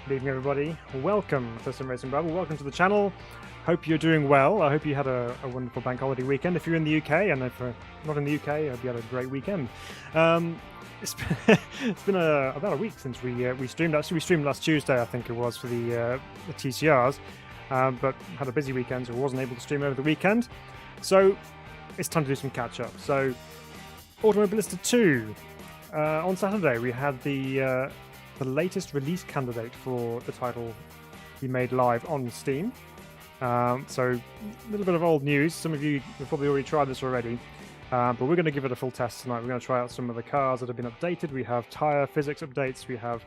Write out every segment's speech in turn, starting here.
Good evening, everybody. Welcome to Simracing Bible. Welcome to the channel. Hope you're doing well. I hope you had a wonderful bank holiday weekend. If you're in the UK, and if you're not in the UK, I hope you had a great weekend. It's been about a week since we streamed. Actually, we streamed last Tuesday, I think it was, for the TCRs, but had a busy weekend, so I wasn't able to stream over the weekend. So it's time to do some catch up. So Automobilista 2 on Saturday, we had the latest release candidate for the title be made live on Steam. So a little bit of old news. Some of you have probably already tried this already, but we're going to give it a full test tonight. We're going to try out some of the cars that have been updated. We have tyre physics updates. We have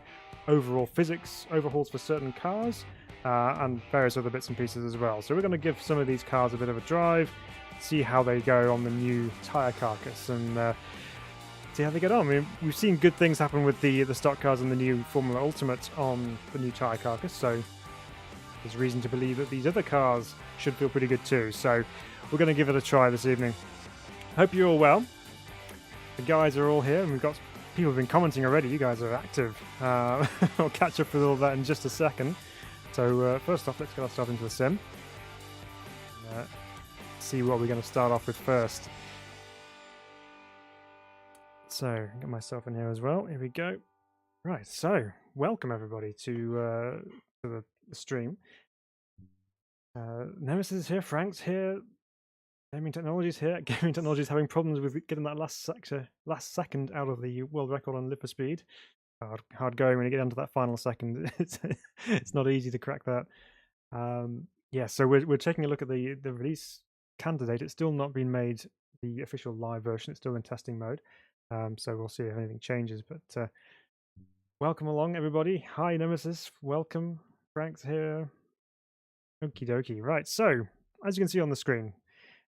overall physics overhauls for certain cars, and various other bits and pieces as well. So we're going to give some of these cars a bit of a drive, see how they go on the new tyre carcass, and see how they get on. I mean, we've seen good things happen with the stock cars and the new Formula Ultimate on the new tyre carcass, so there's reason to believe that these other cars should feel pretty good too. So we're going to give it a try this evening. Hope you're all well. The guys are all here, and we've got people who've been commenting already. You guys are active. I'll catch up with all that in just a second. So first off, let's get ourselves into the sim. See what we're going to start off with first. So, get myself in here as well. Here we go. Right, so welcome everybody to the stream. Nemesis is here, Frank's here, Gaming Technologies here. Gaming Technologies having problems with getting that last second out of the world record on lip for speed. Hard going when you get into that final second. It's not easy to crack that. Yeah, so we're taking a look at the release candidate. It's still not been made the official live version. It's still in testing mode. So we'll see if anything changes, but welcome along everybody. Hi Nemesis, welcome. Frank's here. Okie dokie. Right, so as you can see on the screen,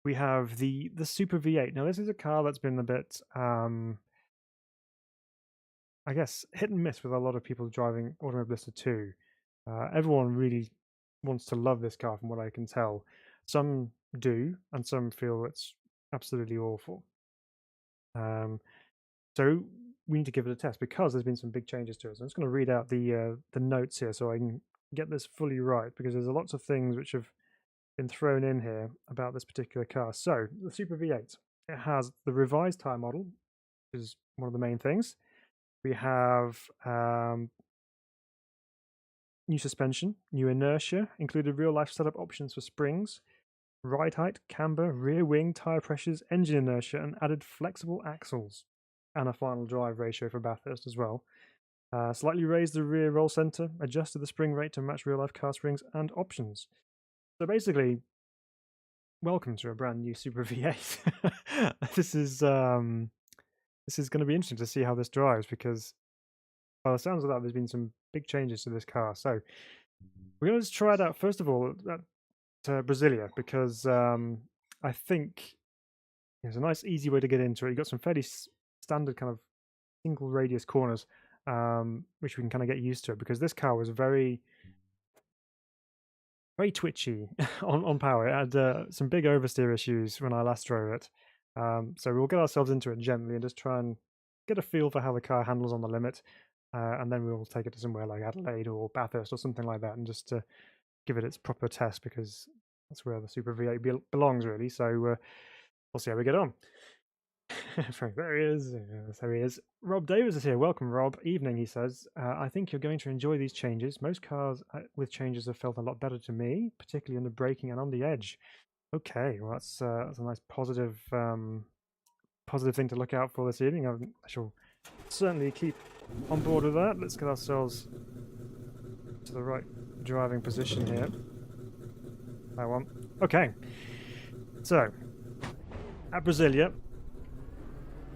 we have the Super V8. Now this is a car that's been a bit I guess hit and miss with a lot of people driving Automobilista 2. Everyone really wants to love this car from what I can tell. Some do, and some feel it's absolutely awful. So we need to give it a test because there's been some big changes to it. So I'm just going to read out the notes here so I can get this fully right, because there's lots of things which have been thrown in here about this particular car. So the Super V8, it has the revised tyre model, which is one of the main things. We have new suspension, new inertia, included real-life setup options for springs, ride height, camber, rear wing, tyre pressures, engine inertia, and added flexible axles, and a final drive ratio for Bathurst as well. Slightly raised the rear roll center, adjusted the spring rate to match real-life car springs, and options. So basically, welcome to a brand new Super V8. This is going to be interesting to see how this drives, because by the sounds of that, there's been some big changes to this car. So we're going to just try it out first of all at Brasilia, because I think it's a nice, easy way to get into it. You've got some fairly standard kind of single radius corners, which we can kind of get used to, because this car was very twitchy on power. It had some big oversteer issues when I last drove it. So we'll get ourselves into it gently and just try and get a feel for how the car handles on the limit, and then we'll take it to somewhere like Adelaide or Bathurst or something like that, and just give it its proper test, because that's where the Super V8 belongs really. So we'll see how we get on. Frank, there he is. Yes, there he is. Rob Davis is here. Welcome, Rob. Evening, he says. I think you're going to enjoy these changes. Most cars with changes have felt a lot better to me, particularly under braking and on the edge. Okay, well, that's a nice positive thing to look out for this evening. I shall certainly keep on board with that. Let's get ourselves to the right driving position here. That one. Okay. So, at Brasilia,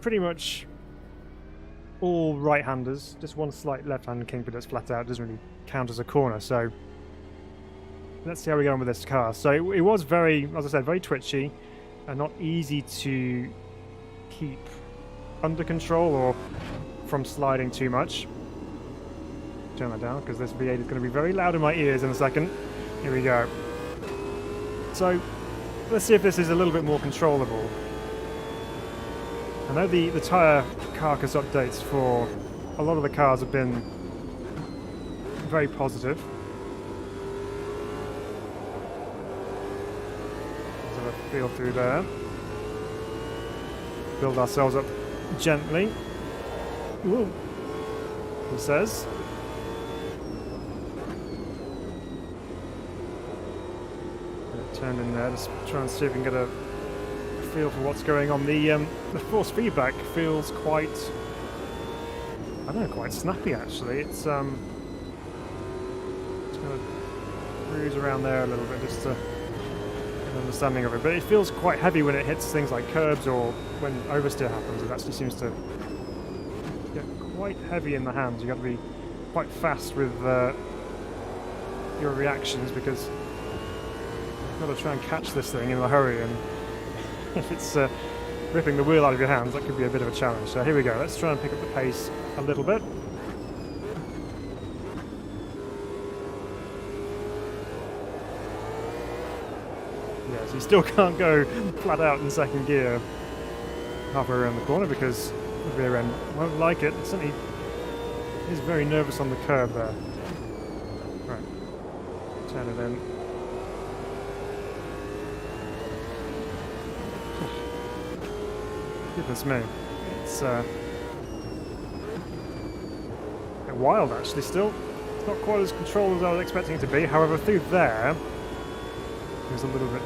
pretty much all right-handers, just one slight left-hand kink, but it's flat out, doesn't really count as a corner. So let's see how we get on with this car. So it was very, as I said, very twitchy and not easy to keep under control or from sliding too much. Turn that down, because this V8 is going to be very loud in my ears in a second. Here we go. So let's see if this is a little bit more controllable. I know the tyre carcass updates for a lot of the cars have been very positive. Let's have a feel through there. Build ourselves up gently. Ooh, he says. Turn in there, just try and see if we can get a feel for what's going on. The force feedback feels quite, I don't know, quite snappy actually. It's going to cruise around there a little bit just to get an understanding of it. But it feels quite heavy when it hits things like curbs or when oversteer happens. It actually seems to get quite heavy in the hands. You've got to be quite fast with your reactions because got to try and catch this thing in a hurry, and if it's ripping the wheel out of your hands, that could be a bit of a challenge. So here we go, let's try and pick up the pace a little bit. Yes, you still can't go flat out in second gear halfway around the corner because the rear end won't like it. It certainly is very nervous on the curve there. Right, turn it in. Goodness me, it's a bit wild actually still. It's not quite as controlled as I was expecting it to be, however through there it was a little bit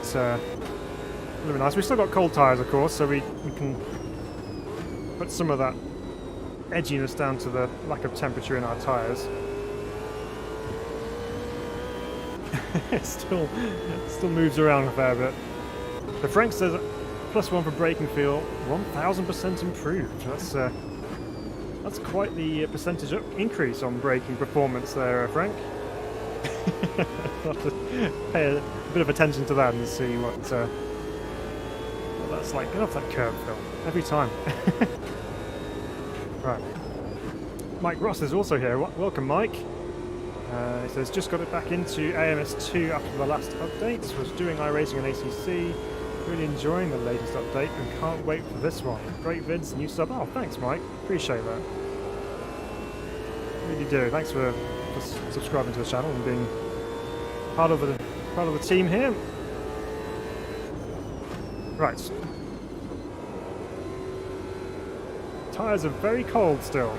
nice. We've still got cold tyres of course, so we can put some of that edginess down to the lack of temperature in our tyres. It still moves around a fair bit. The Frank says +1 for braking feel, 1000% improved. That's quite the percentage increase on braking performance there, Frank. I'll have to pay a bit of attention to that and see what that's like. Get off that curb, Phil. Every time. Right. Mike Ross is also here. Welcome, Mike. He says, just got it back into AMS2 after the last update. Was doing iRacing and ACC. Really enjoying the latest update and can't wait for this one. Great vids, new sub. Oh, thanks, Mike. Appreciate that. Really do. Thanks for subscribing to the channel and being part of the team here. Right. Tyres are very cold still.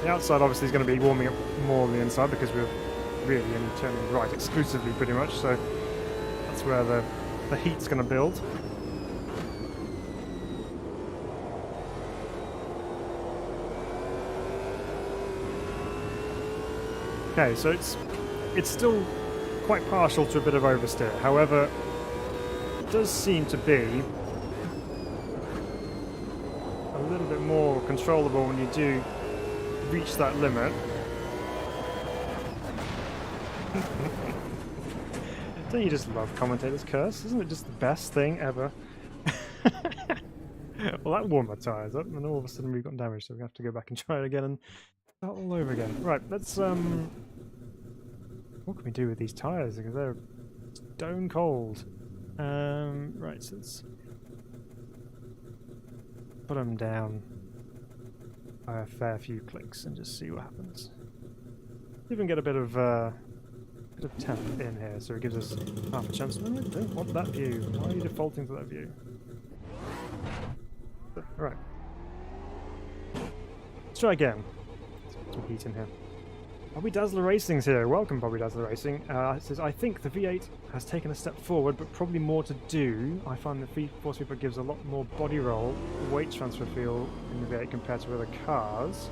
The outside obviously is going to be warming up more than the inside because we're really only turning right exclusively pretty much, so that's where the heat's going to build. Okay, so it's still quite partial to a bit of oversteer. However, it does seem to be a little bit more controllable when you do reach that limit. Don't you just love commentators' curse? Isn't it just the best thing ever? Well, that warmed my tyres up, and all of a sudden we've got damage, so we have to go back and try it again and start all over again. Right, let's what can we do with these tyres? Because they're stone cold. Right, so let's put them down by a fair few clicks and just see what happens. Even get a bit of temp in here, so it gives us half a chance. No, I don't want that view. Why are you defaulting to that view? Right. Let's try again. Let's put some heat in here. Bobby Dazzler Racing's here. Welcome, Bobby Dazzler Racing. It says, I think the V8 has taken a step forward, but probably more to do. I find the force feedback gives a lot more body roll, weight transfer feel in the V8 compared to other cars.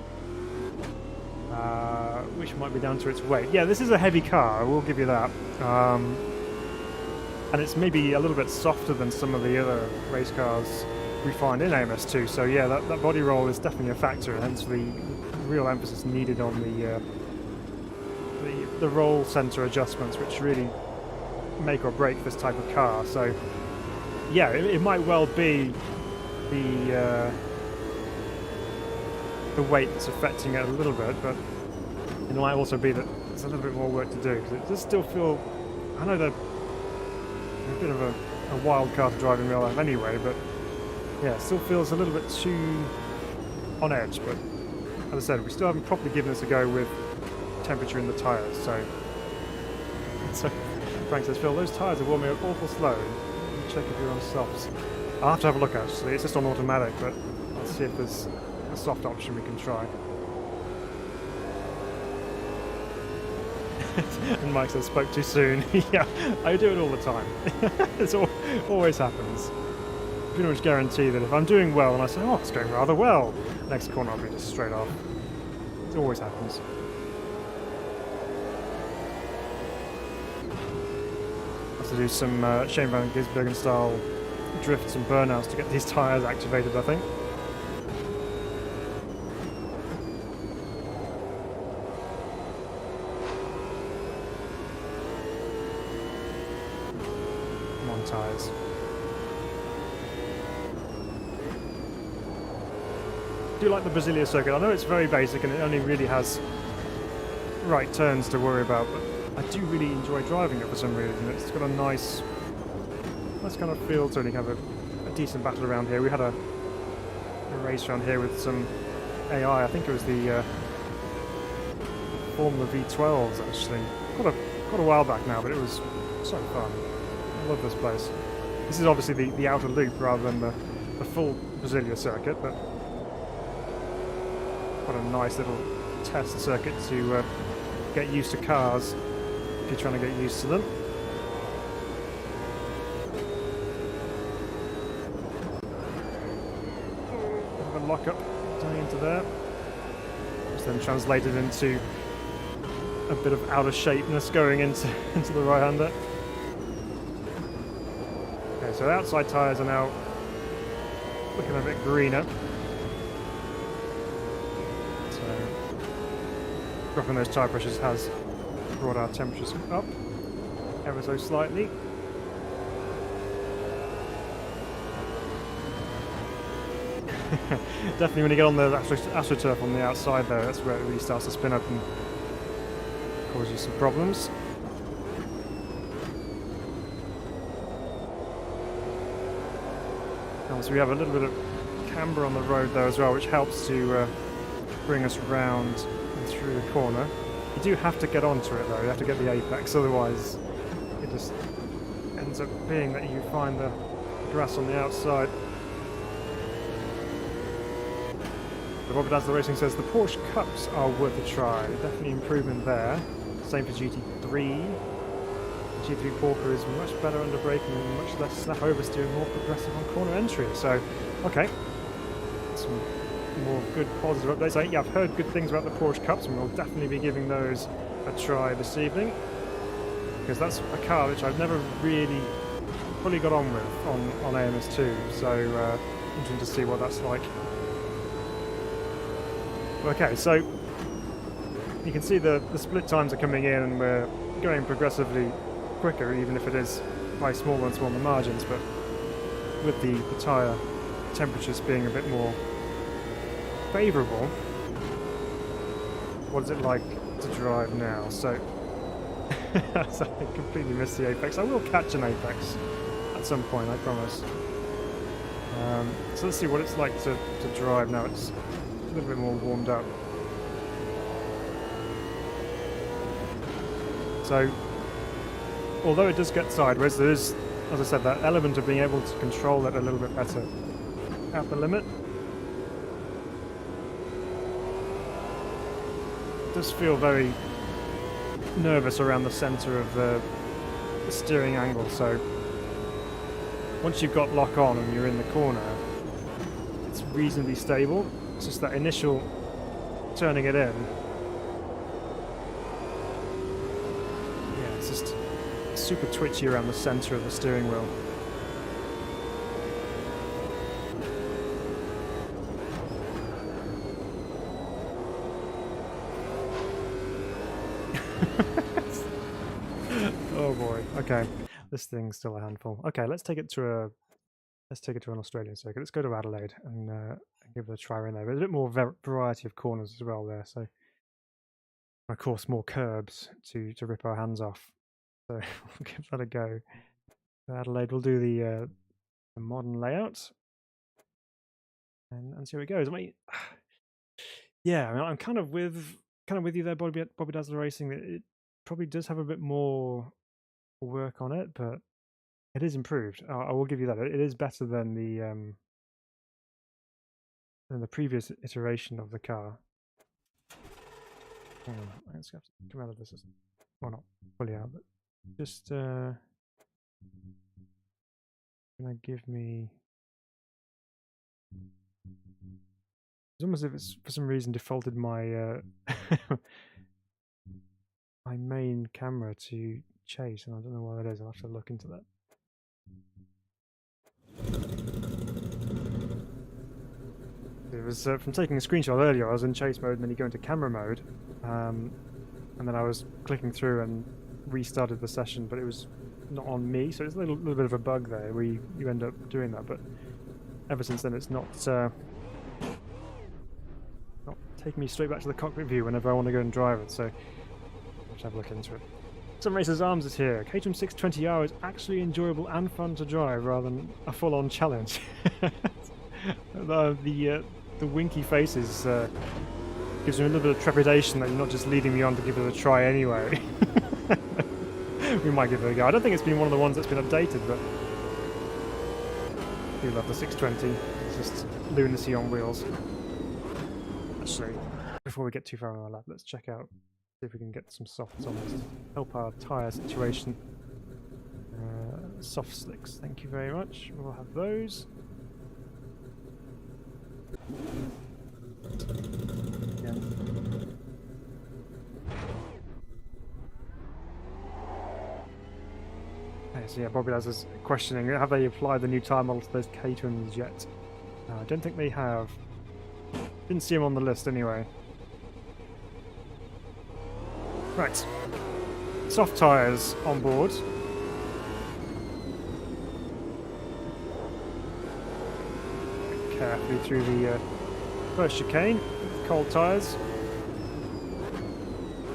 Which might be down to its weight. Yeah, this is a heavy car, I will give you that. And it's maybe a little bit softer than some of the other race cars we find in AMS2. So yeah, that body roll is definitely a factor, hence the real emphasis needed on the roll center adjustments, which really make or break this type of car. So yeah, it might well be the weight that's affecting it a little bit, but it might also be that there's a little bit more work to do, because it does still feel, I know they're a bit of a wild car to drive in real life anyway, but yeah, it still feels a little bit too on edge, but as I said, we still haven't properly given this a go with temperature in the tyres, so Frank says, Phil, those tyres are warming up awful slow. Check if you're on softs. I'll have to have a look actually, it's just on automatic, but I'll see if there's a soft option we can try. And Mike says, spoke too soon. Yeah, I do it all the time. It always happens. Pretty much guarantee that if I'm doing well and I say, oh, it's going rather well, next corner I'll be just straight off. It always happens. I have to do some Shane van Gisbergen style drifts and burnouts to get these tyres activated, I think. Come on, tyres. I do like the Brasilia circuit. I know it's very basic and it only really has right turns to worry about, but I do really enjoy driving it for some reason. It's got a nice kind of feel to it. You have a decent battle around here. We had a race around here with some AI. I think it was the Formula V12s actually. Quite a while back now, but it was so fun. I love this place. This is obviously the outer loop rather than the full Brasilia circuit, but quite a nice little test circuit to get used to cars if you're trying to get used to them. Lock up going into there, which then translated into a bit of out of shapeness going into the right hander. Okay, so the outside tyres are now looking a bit greener. So dropping those tyre pressures has brought our temperatures up ever so slightly. Definitely when you get on the AstroTurf on the outside there, that's where it really starts to spin up and cause you some problems. So we have a little bit of camber on the road there as well, which helps to bring us round and through the corner. You do have to get onto it though, you have to get the apex, otherwise it just ends up being that you find the grass on the outside. Robert As the Racing says the Porsche Cups are worth a try. Definitely improvement there. Same for GT3. The GT3 Porker is much better under braking and much less snap oversteer, more progressive on corner entry. So, okay. Some more good positive updates. Yeah, I've heard good things about the Porsche Cups and we'll definitely be giving those a try this evening. Because that's a car which I've never really fully got on with on AMS2. So, interesting to see what that's like. Okay, so you can see the split times are coming in and we're going progressively quicker, even if it is by smaller and smaller margins, but with the tyre temperatures being a bit more favourable. What is it like to drive now? So, so I completely missed the apex. I will catch an apex at some point, I promise. So let's see what it's like to drive now. It's a little bit more warmed up. So, although it does get sideways, there is, as I said, that element of being able to control it a little bit better at the limit. It does feel very nervous around the centre of the steering angle, so once you've got lock on and you're in the corner, it's reasonably stable. It's just that initial turning it in. Yeah, it's just super twitchy around the centre of the steering wheel. Oh boy. Okay, this thing's still a handful. Okay, let's take it to an Australian circuit. Let's go to Adelaide and give it a try in there. There's a bit more variety of corners as well there, so of course more curbs to rip our hands off. So we'll give that a go. Adelaide, we'll do the modern layout and see how it goes. Yeah, I mean, I'm kind of with you there, Bobby Dazzler Racing. That it probably does have a bit more work on it, but it is improved. I will give you that. It is better than the previous iteration of the car. Hang on, I'm just going to have to come out of this. Well, not fully out, but just gonna give me. It's almost as if it's for some reason defaulted my my main camera to chase, and I don't know why that is. I'll have to look into that. It was from taking a screenshot earlier. I was in chase mode, and then you go into camera mode, and then I was clicking through and restarted the session, but it was not on me, so it's a little bit of a bug there where you end up doing that. But ever since then, it's not taking me straight back to the cockpit view whenever I want to go and drive it. So I'll have a look into it. Some Racers Arms is here. Caterham 620R is actually enjoyable and fun to drive rather than a full-on challenge. The winky faces gives me a little bit of trepidation that you're not just leading me on to give it a try anyway. We might give it a go. I don't think it's been one of the ones that's been updated, but I do love the 620. It's just lunacy on wheels. Actually, before we get too far on our lap, let's check out, see if we can get some softs on this. Help our tyre situation. Soft slicks, thank you very much. We'll have those. Again. Okay, so yeah, Bobby Daz is questioning, have they applied the new tyre model to those Caterhams yet? I don't think they have. Didn't see them on the list anyway. Right. Soft tyres on board. Carefully through the first chicane with cold tyres.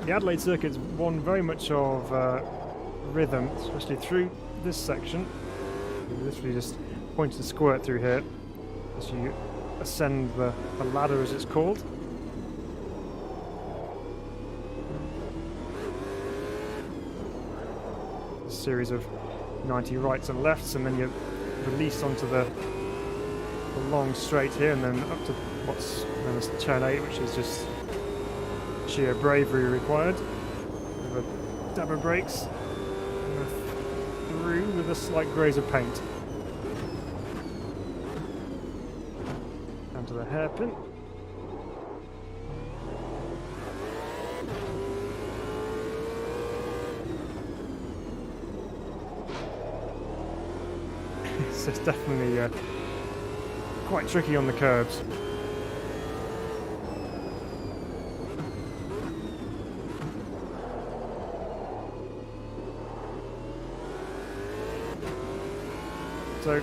The Adelaide circuit's one very much of rhythm, especially through this section. You literally just point and squirt through here as you ascend the ladder, as it's called. A series of 90 rights and lefts, and then you release onto the long straight here, and then up to what's known as turn 8, which is just sheer bravery required. With a dab of brakes, through with a slight graze of paint. Down to the hairpin. It's definitely quite tricky on the curbs. So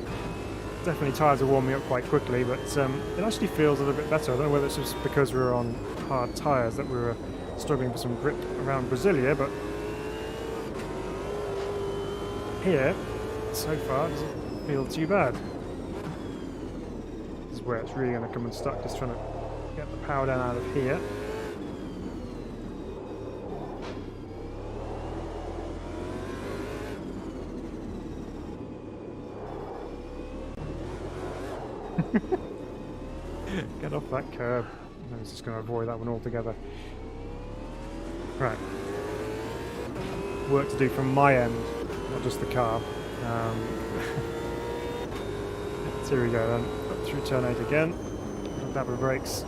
definitely tyres are warming up quite quickly, but it actually feels a little bit better. I don't know whether it's just because we're on hard tyres that we were struggling for some grip around Brasilia, but here, so far, it doesn't feel too bad. This is where it's really going to come unstuck, just trying to get the power down out of here. Get off that curb. I was just going to avoid that one altogether. Right. Work to do from my end, not just the car. So here we go then. Up through turn 8 again. A dab of brakes.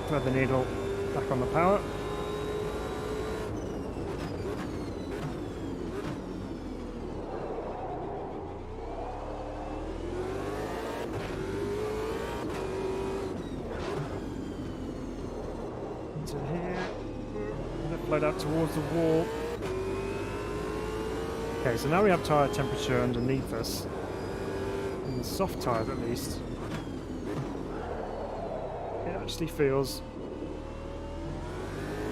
Thread the needle back on the power. Into here. Left load out towards the wall. Okay, so now we have tyre temperature underneath us. In the soft tyres at least. It actually feels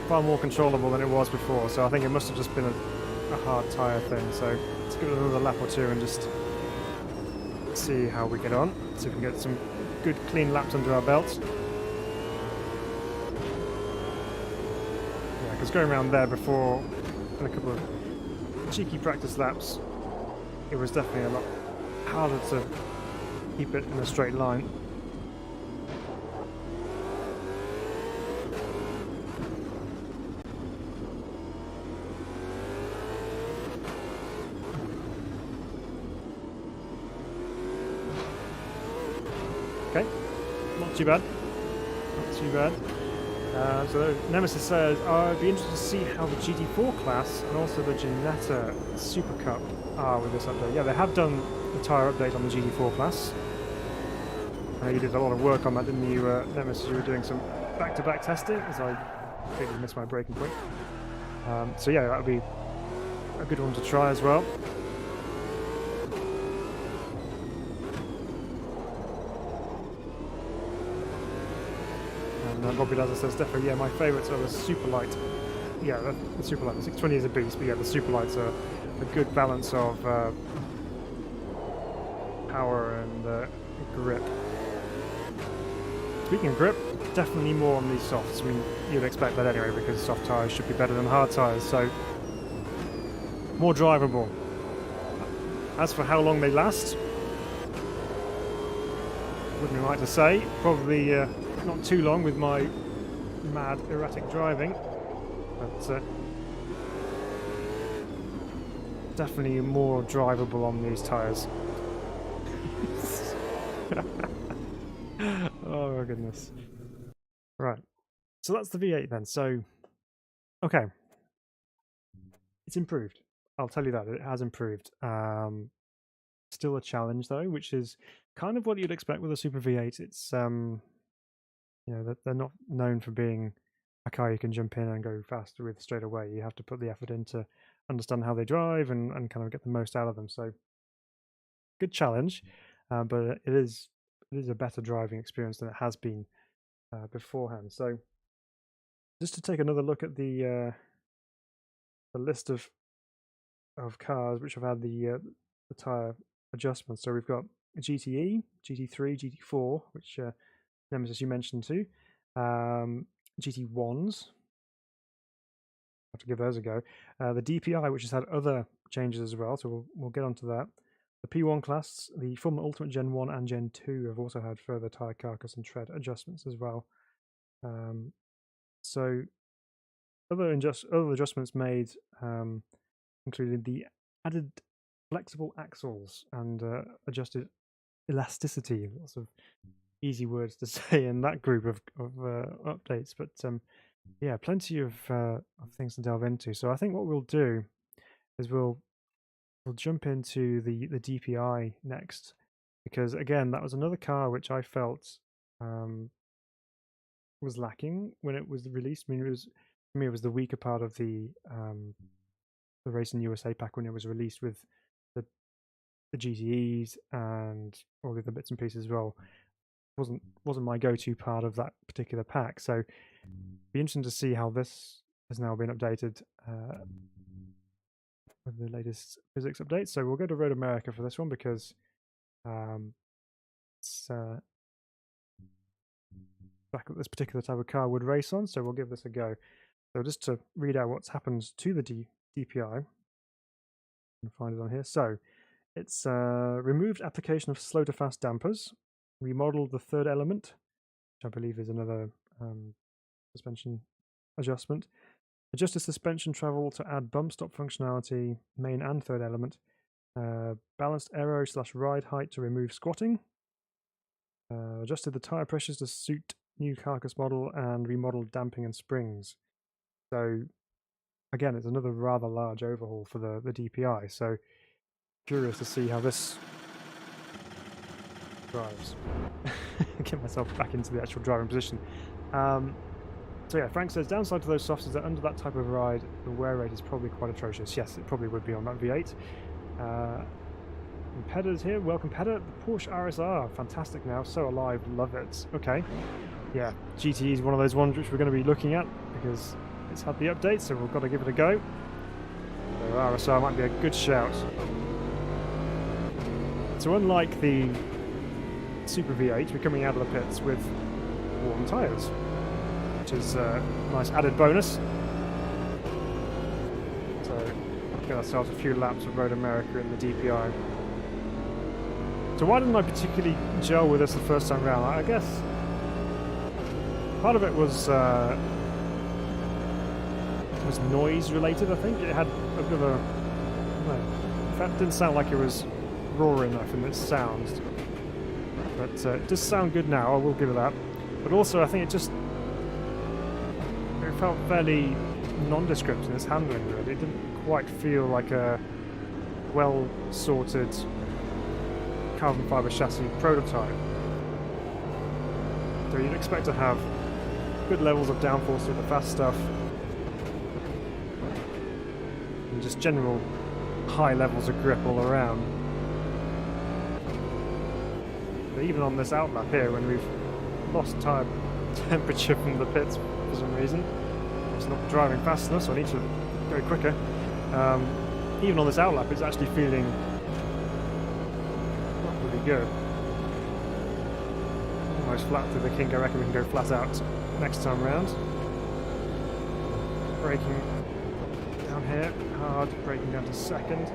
far more controllable than it was before, so I think it must have just been a hard tyre thing. So let's give it another lap or two and just see how we get on. See if we can get some good clean laps under our belt. because going around there before in a couple of cheeky practice laps, it was definitely a lot harder to keep it in a straight line. Okay, not too bad. Not too bad. So Nemesis says, I'd be interested to see how the GT4 class and also the Ginetta Super Cup are with this update. Yeah, they have done a tyre update on the GT4 class. You did a lot of work on that, didn't you, Nemesis? You were doing some back-to-back testing, as I completely missed my braking point. So yeah, that would be a good one to try as well. And Bobby Lazar says, definitely, yeah, my favourites are the Superlight. Yeah, the Superlight. The 620 is a beast, but yeah, the Superlights are a good balance of power and grip. Speaking of grip, definitely more on these softs. I mean, you'd expect that anyway, because soft tyres should be better than hard tyres, so more drivable. As for how long they last, wouldn't be right to say. Probably not too long with my mad erratic driving, but definitely more drivable on these tyres. Oh my goodness. Right, so that's the V8 then. So okay, it's improved, I'll tell you that. It has improved. Still a challenge though, which is kind of what you'd expect with a Super V8. It's you know, they're not known for being a car you can jump in and go faster with straight away. You have to put the effort in to understand how they drive and kind of get the most out of them. So good challenge, but it is a better driving experience than it has been beforehand. So just to take another look at the list of cars which have had the tyre adjustments. So we've got GTE, GT3, GT4, which Nemesis you mentioned too, GT1s. Have to give those a go. The DPI, which has had other changes as well, so we'll get onto that. The P1 class, the Formula Ultimate Gen 1 and Gen 2 have also had further tyre carcass and tread adjustments as well. So other adjustments made included the added flexible axles and adjusted elasticity. Lots of easy words to say in that group of updates, but yeah, plenty of things to delve into. So I think what we'll do is we'll jump into the DPI next, because again, that was another car which I felt was lacking when it was released. I mean, for me it was the weaker part of the Racing USA pack when it was released, with the GTEs and all the other bits and pieces as well. Wasn't my go-to part of that particular pack. So be interesting to see how this has now been updated with the latest physics updates. So we'll go to Road America for this one, because it's back that this particular type of car would race on. So we'll give this a go. So just to read out what's happened to the DPI, and find it on here. So it's removed application of slow to fast dampers, remodeled the third element, which I believe is another suspension adjustment, adjusted suspension travel to add bump stop functionality, main and third element, balanced aero / ride height to remove squatting, adjusted the tyre pressures to suit new carcass model, and remodeled damping and springs. So again, it's another rather large overhaul for the DPI. So curious to see how this drives. Get myself back into the actual driving position. So yeah, Frank says, downside to those softs is that under that type of ride, the wear rate is probably quite atrocious. Yes, it probably would be on that V8. Pedder's here. Welcome, Pedder. The Porsche RSR, fantastic now. So alive, love it. Okay. Yeah, GTE is one of those ones which we're going to be looking at because it's had the update, so we've got to give it a go. So RSR might be a good shout. So unlike the Super V8, we're coming out of the pits with warm tyres, which is a nice added bonus. get ourselves a few laps of Road America in the DPI. So why didn't I particularly gel with this the first time round? I guess part of it was noise related. I think it had a bit of a, no, in fact, it didn't sound like it was raw enough in its sounds. But it does sound good now, I will give it that. But also I think it felt fairly nondescript in its handling really. It didn't quite feel like a well sorted carbon fibre chassis prototype. So you'd expect to have good levels of downforce through the fast stuff and just general high levels of grip all around. But even on this outlap here, when we've lost tyre temperature from the pits for some reason, it's not driving fast enough, so I need to go quicker. Even on this outlap, it's actually feeling not really good. Almost flat through the kink. I reckon we can go flat out next time round. Braking down here, hard, braking down to second.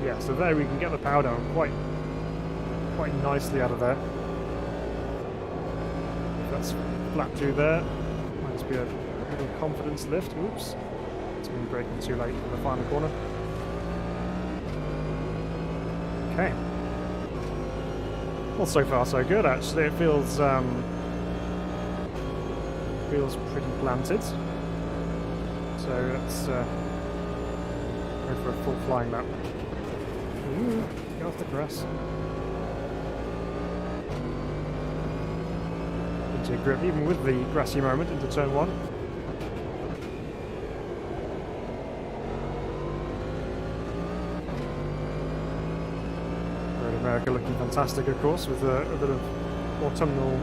Yeah, so there we can get the power down quite nicely out of there. If that's flat through there, might just be a little confidence lift. Oops, it's been braking too late for the final corner. Okay. Well, so far so good actually. It feels pretty planted. So let's go for a full flying lap. Ooh, get off the grass. Into grip, even with the grassy moment into turn 1. Road America looking fantastic, of course, with a bit of autumnal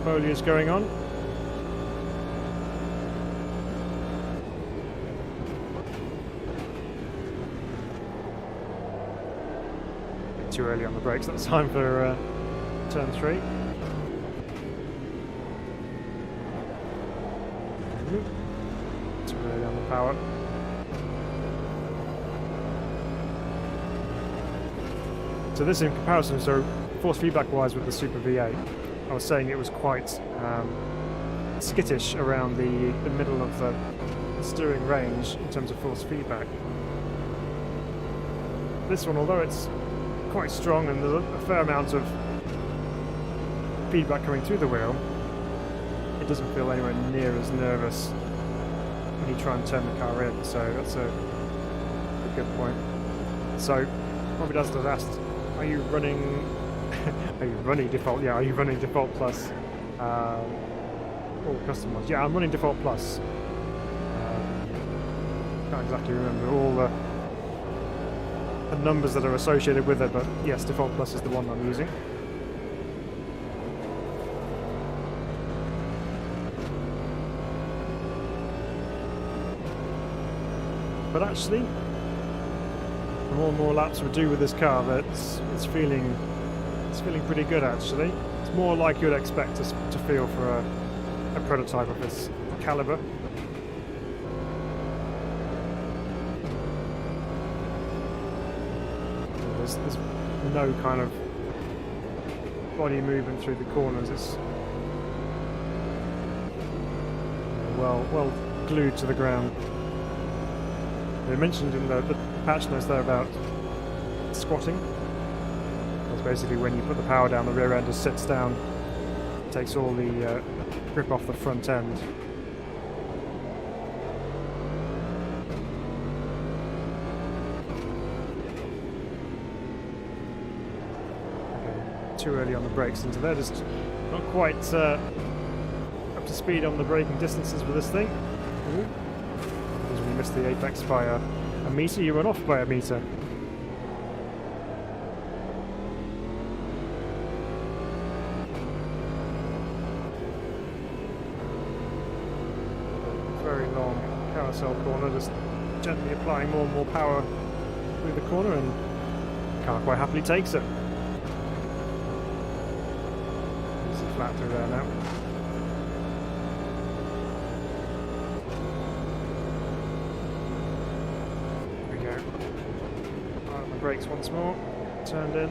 foliage going on. Too early on the brakes, that's time for turn 3. Too early on the power. So this in comparison, so force feedback wise with the Super V8, I was saying it was quite skittish around the middle of the steering range in terms of force feedback. This one, although it's quite strong and there's a fair amount of feedback coming through the wheel, it doesn't feel anywhere near as nervous when you try and turn the car in, so that's a good point. So Robbie does asked, are you running default? Yeah, are you running default plus all custom ones? Yeah, I'm running default plus. Can't exactly remember all the numbers that are associated with it, but yes, default plus is the one I'm using. But actually, the more and more laps we do with this car, it's feeling pretty good actually. It's more like you'd expect us to feel for a prototype of this caliber. There's no kind of body movement through the corners. It's well glued to the ground. They mentioned in the patch notes there about squatting. That's basically when you put the power down, the rear end just sits down, takes all the grip off the front end. Too early on the brakes into there, just not quite up to speed on the braking distances with this thing. Ooh. Because we missed the apex by a meter, you run off by a meter. Very long carousel corner, just gently applying more and more power through the corner, and the car quite happily takes it. Flat through there now. On the brakes once more. Turned in.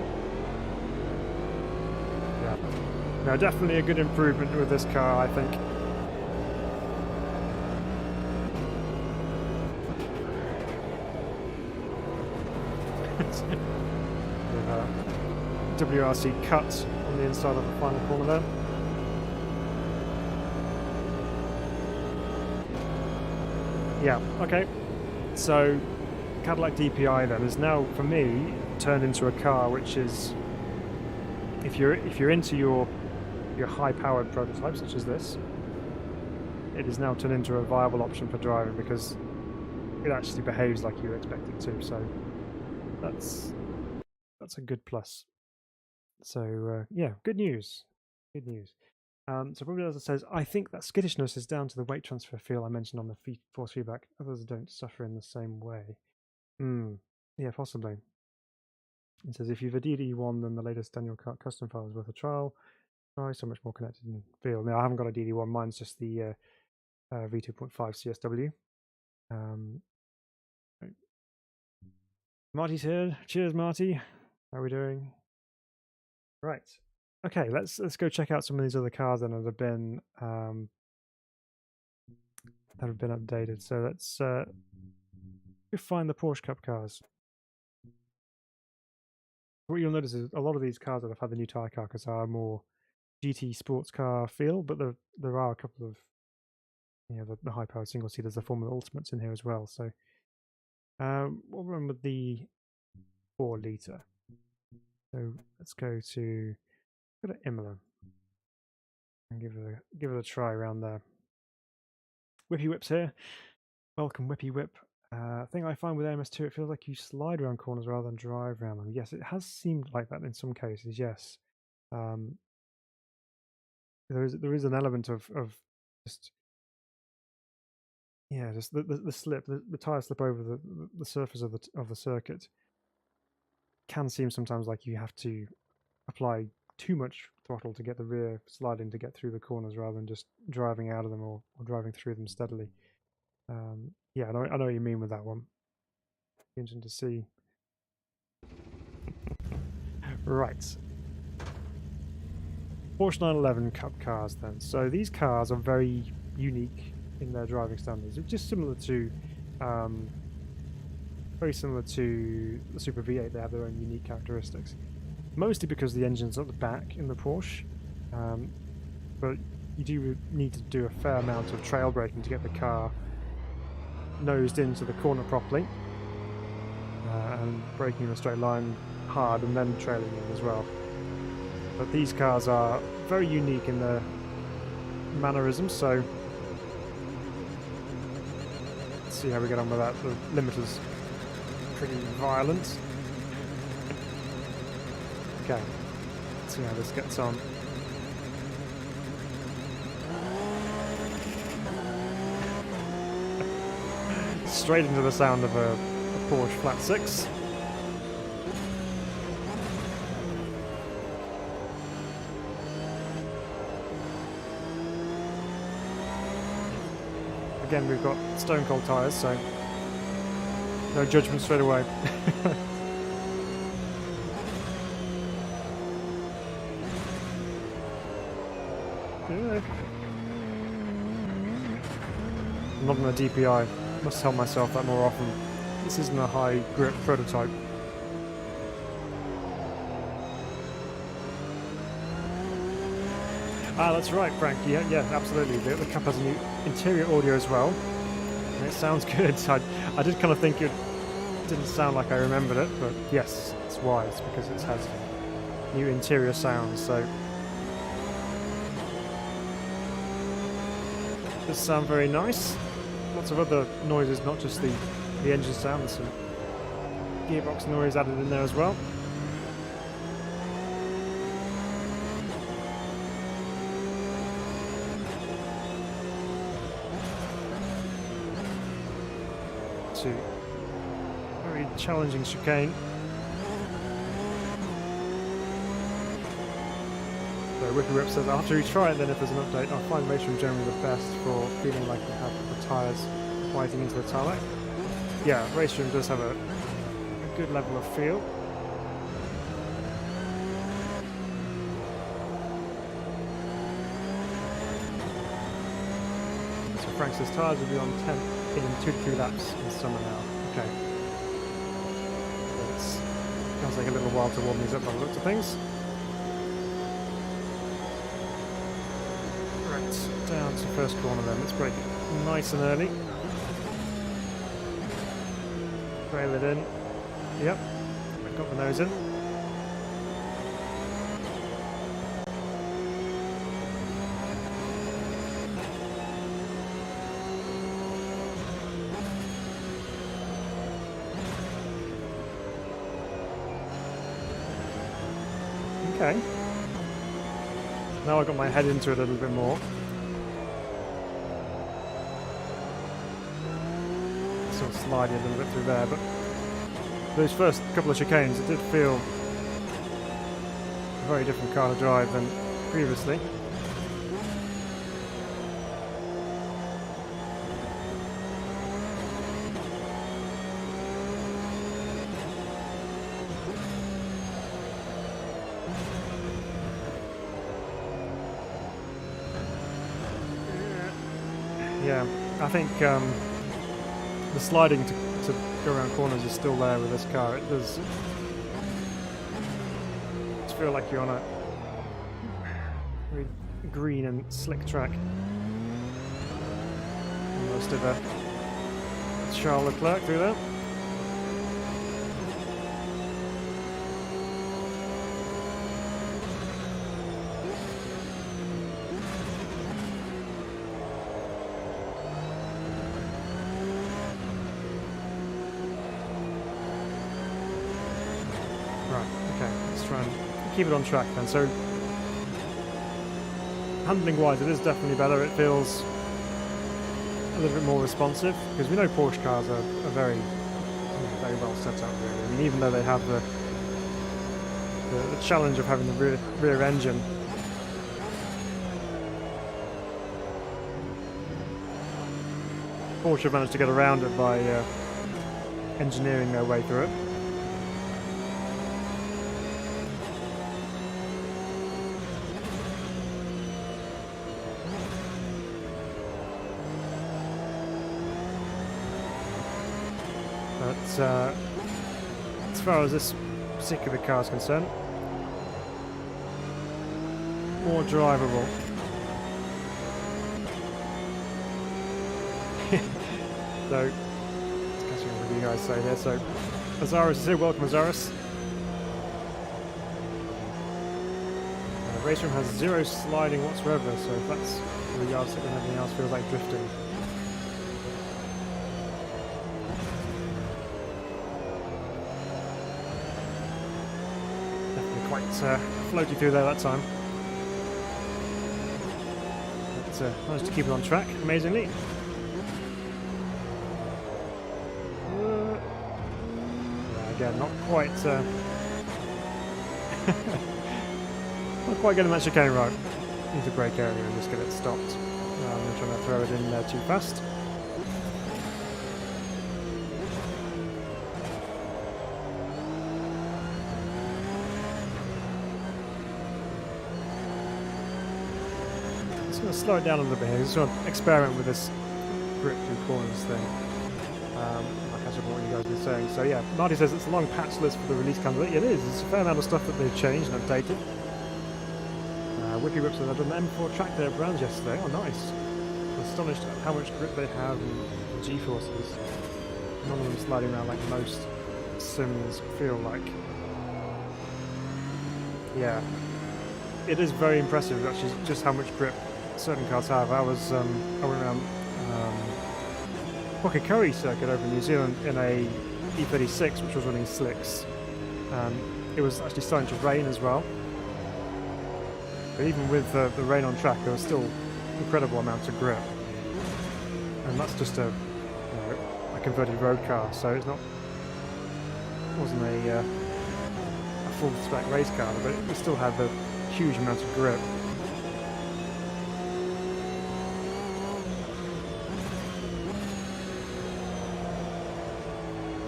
Yeah. No, definitely a good improvement with this car, I think. WRC cut on the inside of the final corner there. Yeah, okay. So Cadillac DPI then is now, for me, turned into a car which is, if you're into your high-powered prototype such as this, it is now turned into a viable option for driving because it actually behaves like you expect it to. So that's a good plus. So yeah, good news. Good news. So probably as it says, I think that skittishness is down to the weight transfer feel I mentioned on the force feedback. Others don't suffer in the same way. Yeah, possibly. It says if you've a DD1, then the latest Daniel Kart custom file is worth a trial. Try so much more connected and feel. Now I haven't got a DD1. Mine's just the V2.5 CSW. Marty's here. Cheers, Marty. How are we doing? Right. Okay, let's go check out some of these other cars then that have been updated. So let's find the Porsche Cup cars. What you'll notice is a lot of these cars that have had the new tyre carcass are more GT sports car feel, but there are a couple of the high powered single seaters, the Formula Ultimates in here as well. So we'll run with the 4 litre. So let's go to Imola and give it a try around there. Whippy Whip's here. Welcome, Whippy Whip. Thing I find with MS2, it feels like you slide around corners rather than drive around them. Yes, it has seemed like that in some cases. Yes, there is an element of just the slip, the tire slip over the surface of the circuit can seem sometimes like you have to apply too much throttle to get the rear sliding to get through the corners rather than just driving out of them or driving through them steadily. Yeah, I know what you mean with that one. Interesting to see. Right. Porsche 911 Cup cars then. So these cars are very unique in their driving standards. It's just similar to, very similar to the Super V8. They have their own unique characteristics. Mostly because the engine's at the back in the Porsche, but you do need to do a fair amount of trail braking to get the car nosed into the corner properly, and braking in a straight line hard and then trailing in as well. But these cars are very unique in their mannerisms, so let's see how we get on with that. The limiter's pretty violent. Okay, let's see how this gets on. Straight into the sound of a Porsche Flat 6. Again, we've got stone cold tyres, so no judgment straight away. I'm not on a DPI. Must tell myself that more often. This isn't a high grip prototype. Ah, that's right, Frank. Yeah, absolutely. The Cup has a new interior audio as well. And it sounds good. I did kind of think it didn't sound like I remembered it, but yes, it's why. It's because it has new interior sounds. So it does sound very nice. Lots of other noises, not just the engine sound. There's some gearbox noise added in there as well. Very challenging chicane. So Whippy Whip says, after you try it, then if there's an update, I find racing generally the best for feeling like you have the tyres biting into the tarmac. yeah, Race Room does have a good level of feel. So Frank says tyres will be on 10 in 2 to 3 laps in summer now. Okay. It's gonna take a little while to warm these up by the looks of things. Right, down to first corner then. Let's brake nice and early. Trail it in. Yep, I've got the nose in. Okay. Now I've got my head into it a little bit more. Sort of sliding a little bit through there, but those first couple of chicanes, it did feel a very different car to drive than previously. Yeah, I think the sliding to go around corners is still there with this car. It does feel like you're on a very green and slick track. Almost of a Charles Leclerc through there. Try and keep it on track then. So handling wise it is definitely better. It feels a little bit more responsive because we know Porsche cars are very well set up really. I mean, even though they have the challenge of having the rear engine, Porsche have managed to get around it by engineering their way through it. But as far as this particular car is concerned, more drivable. So, let's catch up with you guys say here. So, Azaris is here. Welcome, Azaris. Race Room has 0 sliding whatsoever, so if that's the yardstick and everything else feels like drifting. Quite floaty through there that time. But managed to keep it on track, amazingly. Yeah, again, not quite not quite getting that chicane right. Need to brake earlier and just get it stopped. I'm trying to throw it in there too fast. I'm going to slow it down a little bit here. Just want to experiment with this grip through corners thing. I'll catch up on what you guys have been saying. So yeah, Marty says it's a long patch list for the release candidate. It is. It's a fair amount of stuff that they've changed and updated. Wiki Whip says I've done the M4 track day at Brands yesterday. Oh nice. I'm astonished at how much grip they have and the G-forces. None of them sliding around like most sims feel like. Yeah. It is very impressive actually just how much grip certain cars have. I went around Whakakari circuit over in New Zealand in a E36 which was running slicks. It was actually starting to rain as well. But even with the rain on track, there was still incredible amounts of grip. And that's just a converted road car, so it wasn't a full spec race car, but it still had the huge amount of grip.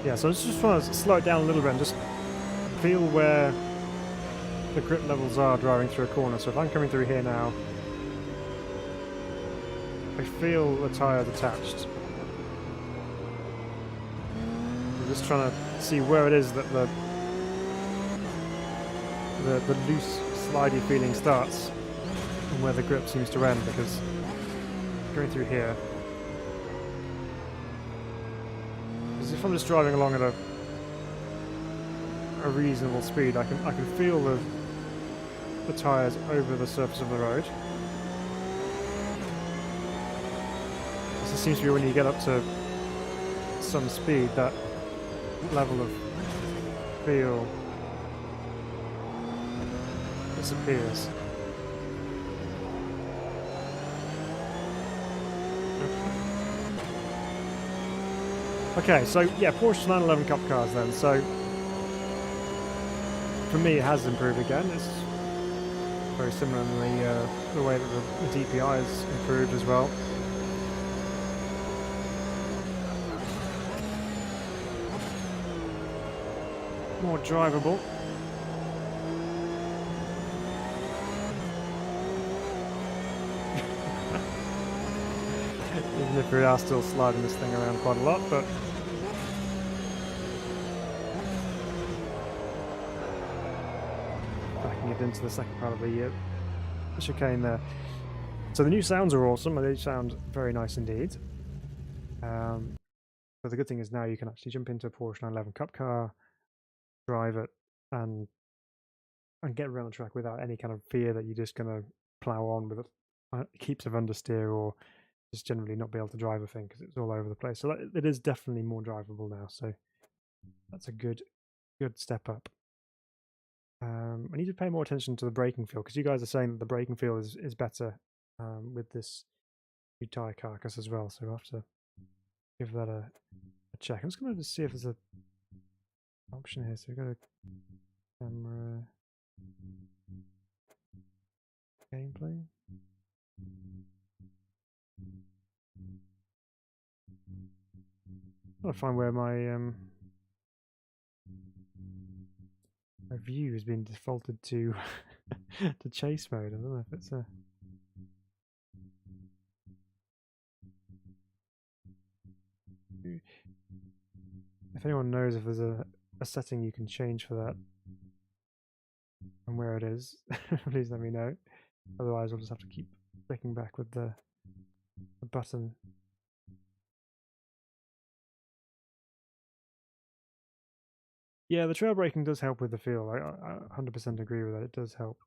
Yeah, so I just want to slow it down a little bit and just feel where the grip levels are driving through a corner. So if I'm coming through here now, I feel the tyre attached. I'm just trying to see where it is that the loose, slidey feeling starts and where the grip seems to end, because going through here, because if I'm just driving along at a reasonable speed, I can feel the tyres over the surface of the road. This seems to be when you get up to some speed, that level of feel disappears. Okay, so yeah, Porsche 911 Cup cars then. So for me, it has improved again. It's very similar in the way that the DPI has improved as well. More drivable. Even if we are still sliding this thing around quite a lot, but backing it into the second part of the chicane there. So the new sounds are awesome. They sound very nice indeed. But the good thing is now you can actually jump into a Porsche 911 Cup car, drive it, and get around the track without any kind of fear that you're just going to plow on with heaps of understeer or just generally not be able to drive a thing because it's all over the place. So it is definitely more drivable now. So that's a good step up. I need to pay more attention to the braking feel, because you guys are saying that the braking feel is better with this new tyre carcass as well. So we'll have to give that a check. I'm just going to see if there's an option here. So we've got a camera, gameplay. I'm trying to find where my view has been defaulted to to chase mode. I don't know if it's a if anyone knows if there's a setting you can change for that and where it is, please let me know. Otherwise I'll just have to keep clicking back with the button. Yeah, the trail braking does help with the feel. I 100% agree with that. It does help.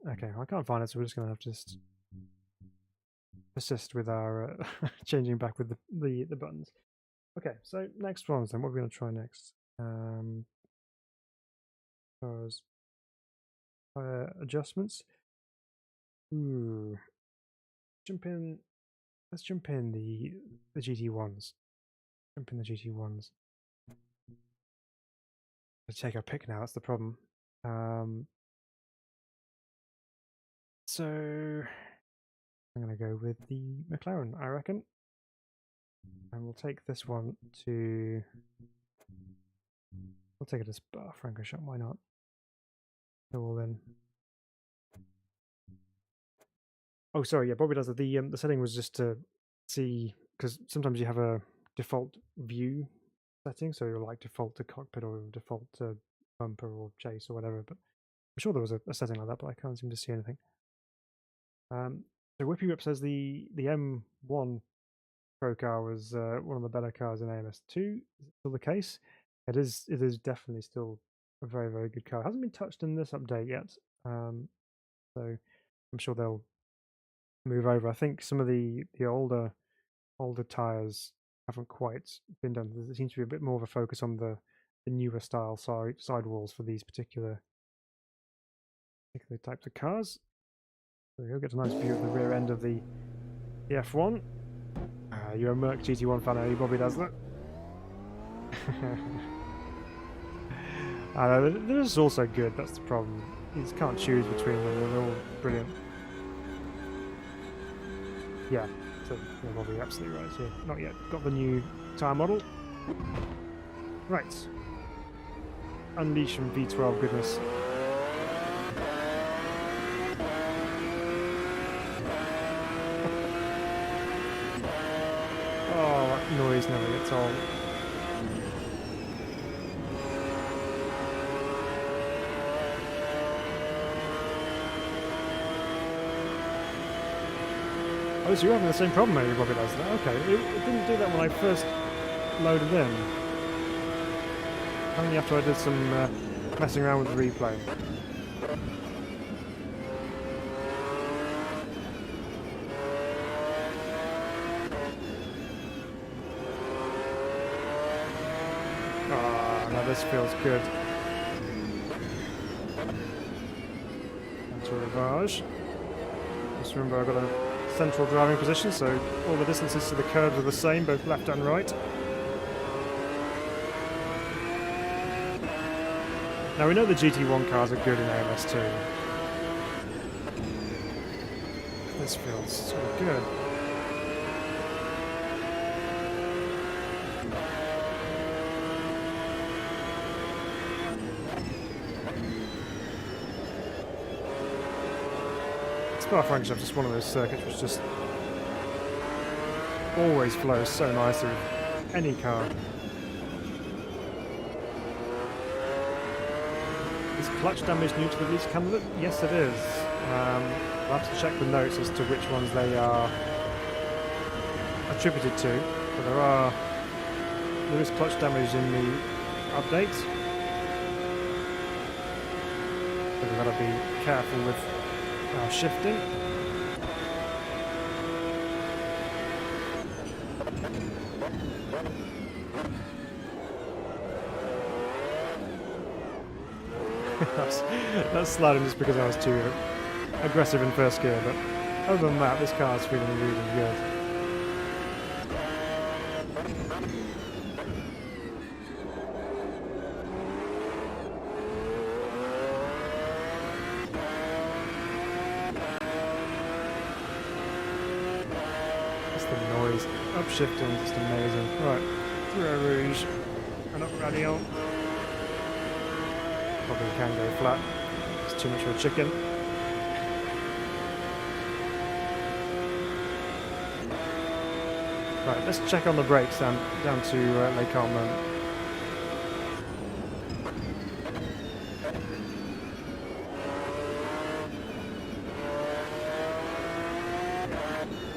Okay, I can't find it, so we're just going to have to just persist with our changing back with the buttons. Okay, so next ones then. What are we going to try next? Adjustments. Ooh. Let's jump in the GT1s. Jump in the GT1s. Let's take our pick now, that's the problem. So I'm going to go with the McLaren, I reckon. And we'll take this one to... We'll take it as Francorchamps, why not? Go all in. Oh, sorry, yeah, Bobby does it. The setting was just to see, because sometimes you have a default view setting, so you'll like default to cockpit or default to bumper or chase or whatever, but I'm sure there was a setting like that, but I can't seem to see anything. So Whippy Whip says the M1 Pro car was one of the better cars in AMS2. Is it still the case? It is definitely still a very, very good car. It hasn't been touched in this update yet, so I'm sure they'll move over. I think some of the older tires haven't quite been done. There seems to be a bit more of a focus on the newer style sidewalls for these particular types of cars. There we go, get a nice view of the rear end of the F1. You're a Merc GT1 fan, are you? Bobby does that. They're just also good, that's the problem. You just can't choose between them, they're all brilliant. Yeah, so you're probably absolutely right here. Not yet got the new tyre model. Right. Unleash from V12 goodness. Oh, that noise never gets old. Oh, so you're having the same problem, maybe, Bobby does that? Okay, it didn't do that when I first loaded in. Only after I did some messing around with the replay. Ah, now this feels good. Into Rivage. Just remember I've got a central driving position, so all the distances to the curves are the same, both left and right. Now we know the GT1 cars are good in AMS too. This feels so good. Spa-Francorchamps is just one of those circuits which just always flows so nicely with any car. Is clutch damage new to the release candidate? Yes, it is. I'll have to check the notes as to which ones they are attributed to, but there is clutch damage in the update. So we've got to be careful with our shifting. That's sliding just because I was too aggressive in first gear, but other than that, this car is feeling really good. Just the noise, upshifting, just amazing. Right, through a Rouge and up Radio. Probably can go flat. It's too much of a chicken. Right, let's check on the brakes down to Les Carmes.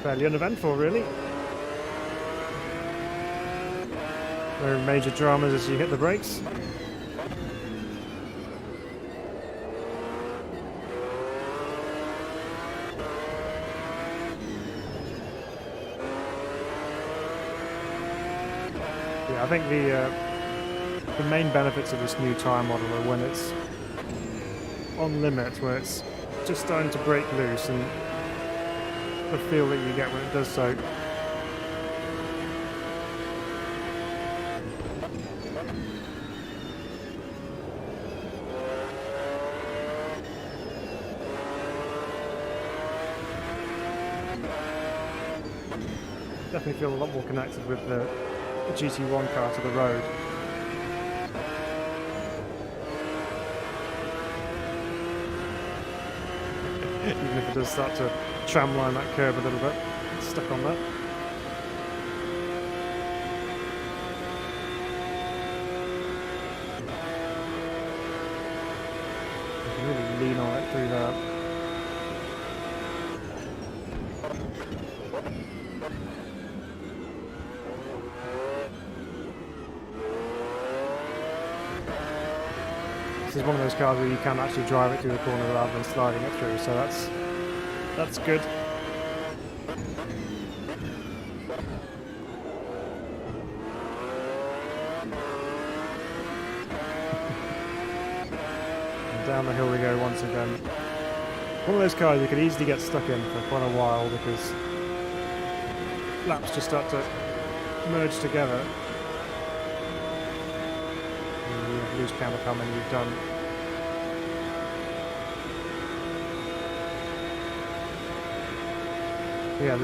Fairly uneventful, really. No major dramas as you hit the brakes. I think the main benefits of this new tyre model are when it's on limit, where it's just starting to break loose, and the feel that you get when it does so. Definitely feel a lot more connected with the GT1 car to the road. Even if it does start to tramline that curve a little bit, it's stuck on that. You can really lean on it through there. This is one of those cars where you can actually drive it through the corner rather than sliding it through, so that's good. And down the hill we go once again. One of those cars you could easily get stuck in for quite a while because laps just start to merge together. You lose count of how many you've done. Yeah,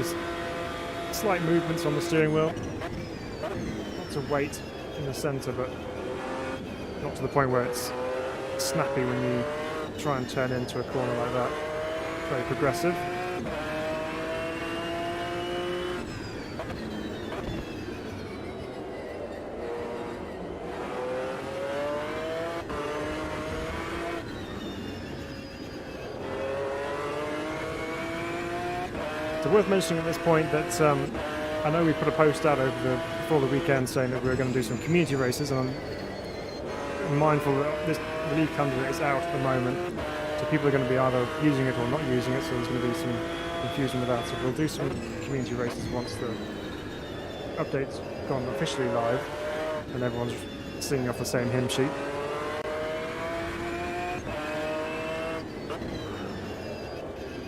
slight movements on the steering wheel. Lots of weight in the centre, but not to the point where it's snappy when you try and turn into a corner like that. Very progressive. So worth mentioning at this point that I know we put a post out before the weekend saying that we were going to do some community races, and I'm mindful that the league candidate is out at the moment, so people are going to be either using it or not using it, so there's going to be some confusion with that. So we'll do some community races once the update's gone officially live and everyone's singing off the same hymn sheet.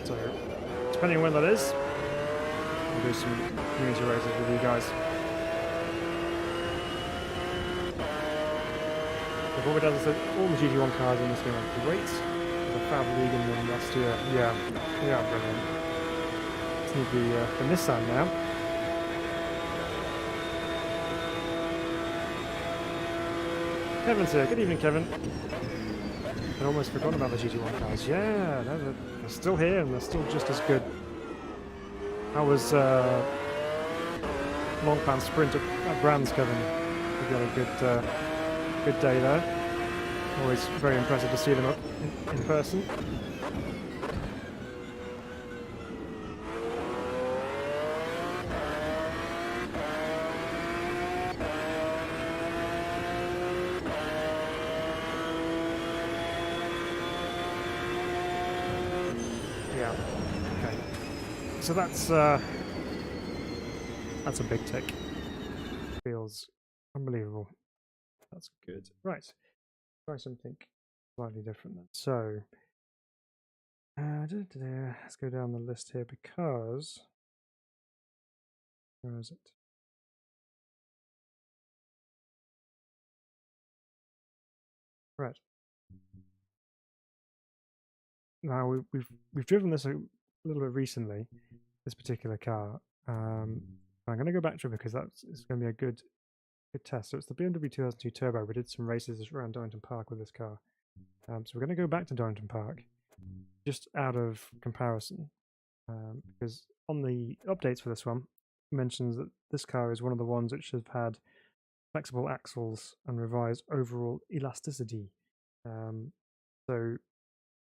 So depending on when that is, we'll do some community races with you guys. What we done is that all the GT1 cars in this game are great. The Fab League in them last year, yeah, brilliant. Just need the Nissan now. Kevin's here. Good evening, Kevin. I'd almost forgotten about the GT1 cars. Yeah, no, they're still here and they're still just as good. I was long plan sprint at Brands, Kevin. We got a good day there. Always very impressive to see them up in person. Yeah. Okay. So that's a big tick. Feels unbelievable. That's good. Right. Try something slightly different then. So, let's go down the list here because where is it? Right. Now we've driven this a little bit recently. This particular car. I'm going to go back to it because it's going to be a good test. So it's the BMW 2002 Turbo. We did some races around Donington Park with this car. So we're going to go back to Donington Park just out of comparison because on the updates for this one, it mentions that this car is one of the ones which have had flexible axles and revised overall elasticity. So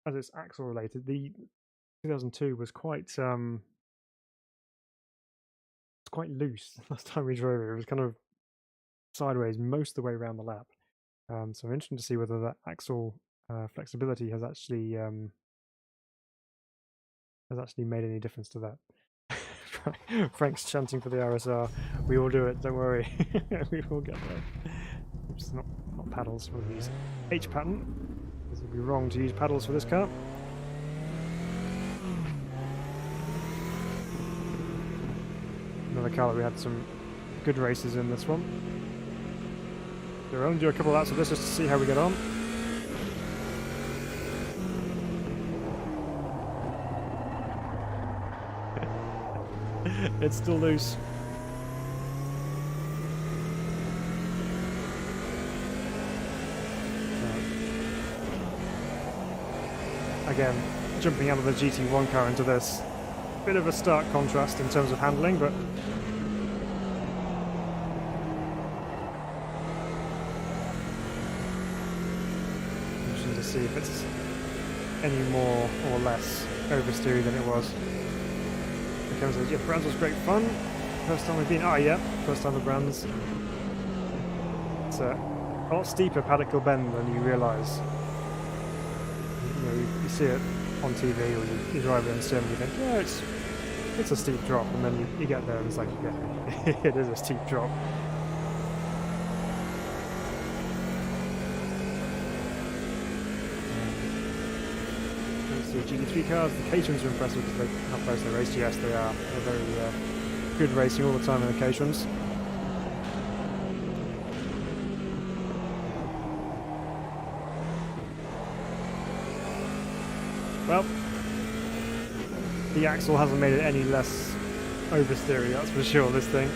as it's axle related, the 2002 was quite loose last time we drove it. It was kind of sideways most of the way around the lap. So I'm interested to see whether that axle flexibility has actually made any difference to that. Frank's chanting for the RSR. We will do it, don't worry. We will get there. It's not paddles, we'll use H pattern. It would be wrong to use paddles for this car. Another car that we had some good races in this one. So we'll only do a couple of laps of this just to see how we get on. It's still loose. Again, jumping out of the GT1 car into this. Bit of a stark contrast in terms of handling, but interesting to see if it's any more or less oversteery than it was. Kevin says, yeah, Brands was great fun. First time we've been, first time at Brands. It's a lot steeper Paddock Hill Bend than you realise. You see it on TV or you drive it in sim and you think, yeah, it's a steep drop, and then you get there and it's like, yeah, it is a steep drop. The GT3 cars, the Caterhams are impressive because how close they race. Yes, they are. They're very good racing all the time in the Caterhams. Well, the axle hasn't made it any less oversteery, that's for sure, this thing.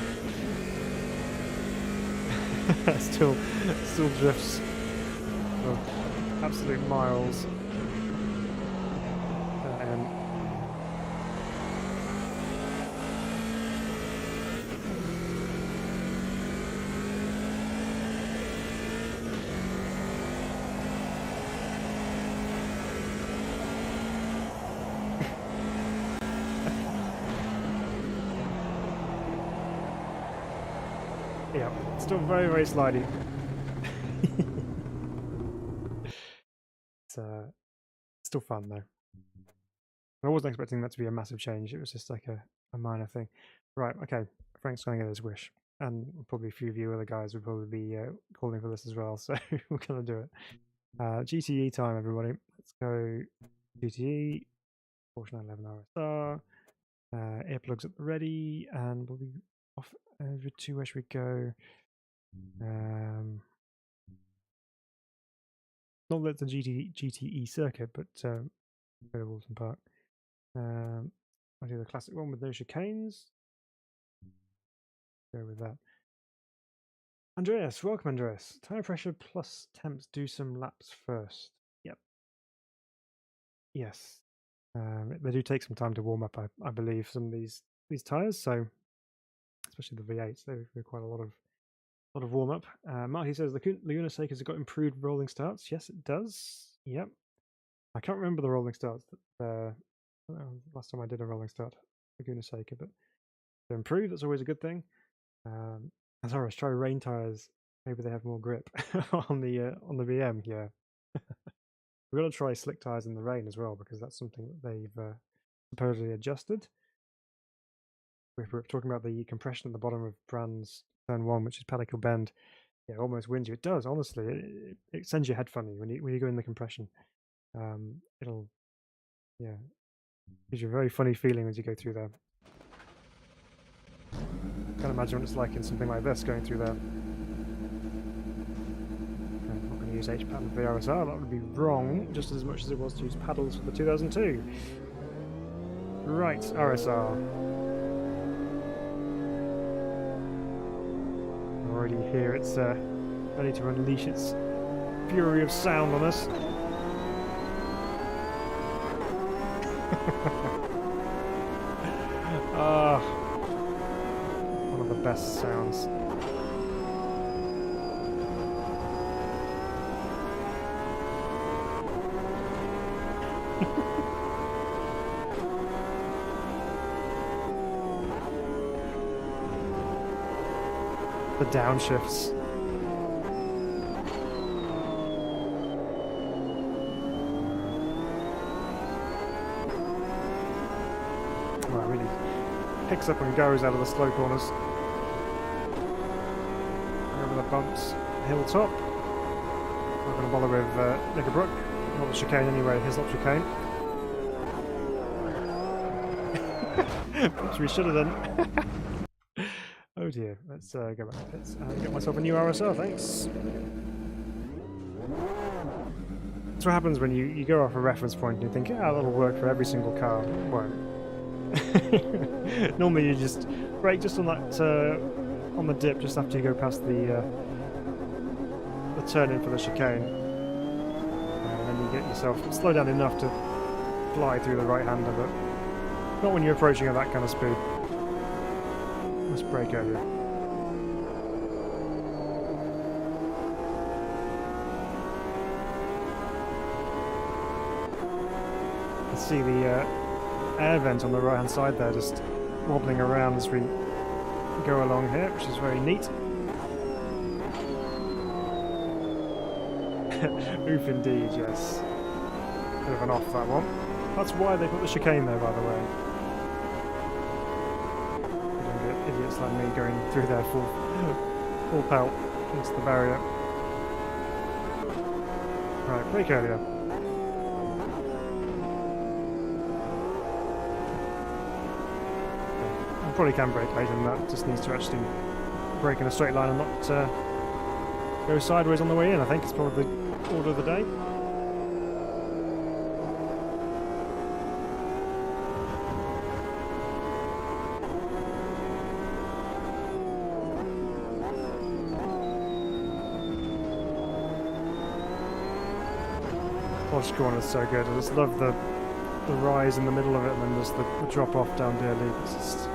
still drifts for absolute miles. Yeah, still very, very slidey. It's still fun though. I wasn't expecting that to be a massive change. It was just like a minor thing. Right, okay. Frank's going to get his wish. And probably a few of you other guys would probably be calling for this as well. So we're going to do it. GTE time, everybody. Let's go GTE. Porsche 911 RSR. Earplugs at the ready. And we'll be off over to where should we go? Not that it's a GTE circuit, but go to Walton Park. I'll do the classic one with no chicanes. Go with that. Andreas, welcome Andreas. Tire pressure plus temps, do some laps first. Yep. Yes. They do take some time to warm up, I believe, some of these tires, so especially the V8s, they require a lot of warm up. Marty says the Laguna Seca has got improved rolling starts. Yes, it does. Yep. I can't remember the rolling starts last time I did a rolling start, Laguna Seca, but they're improved. That's always a good thing. As far as try rain tires, maybe they have more grip on the VM. Yeah, we've got to try slick tires in the rain as well, because that's something that they've supposedly adjusted. If we're talking about the compression at the bottom of Brand's turn 1, which is Pelican Bend, yeah, it almost wins you. It does, honestly. It sends your head funny when you go in the compression. It'll, yeah, gives you a very funny feeling as you go through there. Can't imagine what it's like in something like this going through there. I'm not going to use H paddle for the RSR. That would be wrong, just as much as it was to use paddles for the 2002. Right, RSR. I already hear it's ready to unleash its fury of sound on us. One of the best sounds. The downshifts. Well, it really picks up and goes out of the slow corners. Over the bumps, hilltop. Not going to bother with Nickerbrook. Not the chicane anyway, his not chicane. Which we should have done. Oh dear, let's go back to pits and get myself a new RSR, thanks. That's what happens when you go off a reference point and you think, yeah, that'll work for every single car. It won't. Normally you just brake just on that on the dip just after you go past the turn in for the chicane, and then you get yourself slow down enough to fly through the right hander, but not when you're approaching at that kind of speed. Let's brake earlier. You can see the air vent on the right hand side there just wobbling around as we go along here, which is very neat. Oof indeed, yes. Bit of an off that one. That's why they put the chicane there, by the way. You don't get idiots like me going through there full pelt into the barrier. Right, brake earlier. Probably can brake later than that, just needs to actually brake in a straight line and not go sideways on the way in. I think it's probably the order of the day. posh corner is so good. I just love the rise in the middle of it and then just the drop off down Deer Leap. It's just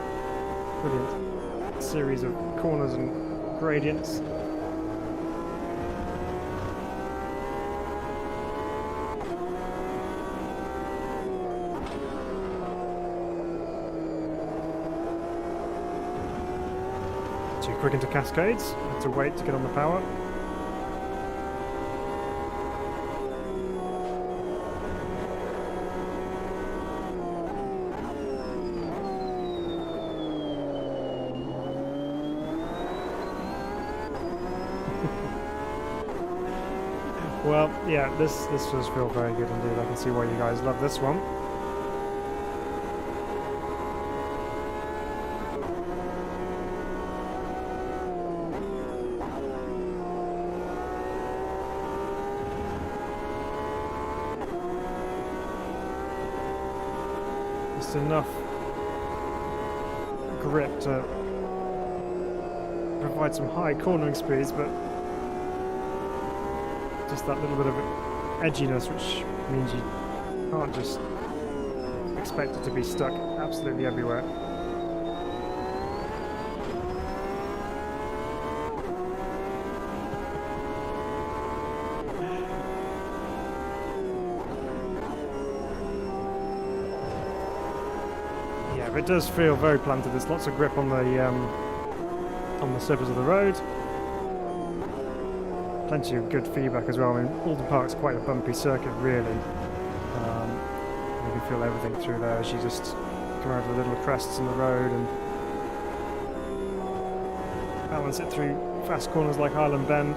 brilliant series of corners and gradients. Too quick into cascades, have to wait to get on the power. Well, yeah, this does feel very good indeed. I can see why you guys love this one. Just enough grip to provide some high cornering speeds, but just that little bit of edginess, which means you can't just expect it to be stuck absolutely everywhere. Yeah, but it does feel very planted. There's lots of grip on the surface of the road. Plenty of good feedback as well. I mean, Alden Park's quite a bumpy circuit, really. You can feel everything through there as you just come over the little crests in the road and balance it through fast corners like Highland Bend.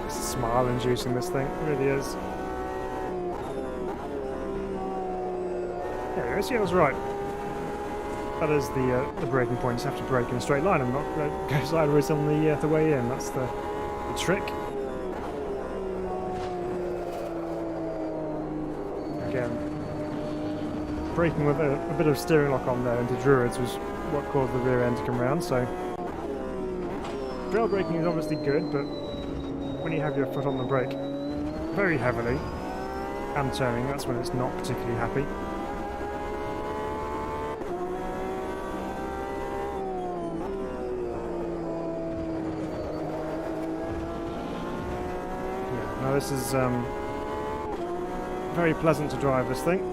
Smile inducing, this thing, it really is. There it is, yeah, I was right. That is the braking point. You just have to brake in a straight line and not go sideways on the way in. That's the trick. Again, braking with a bit of steering lock on there into Druids was what caused the rear end to come round, so trail braking is obviously good, but when you have your foot on the brake very heavily and turning, that's when it's not particularly happy. Yeah, now this is very pleasant to drive, this thing.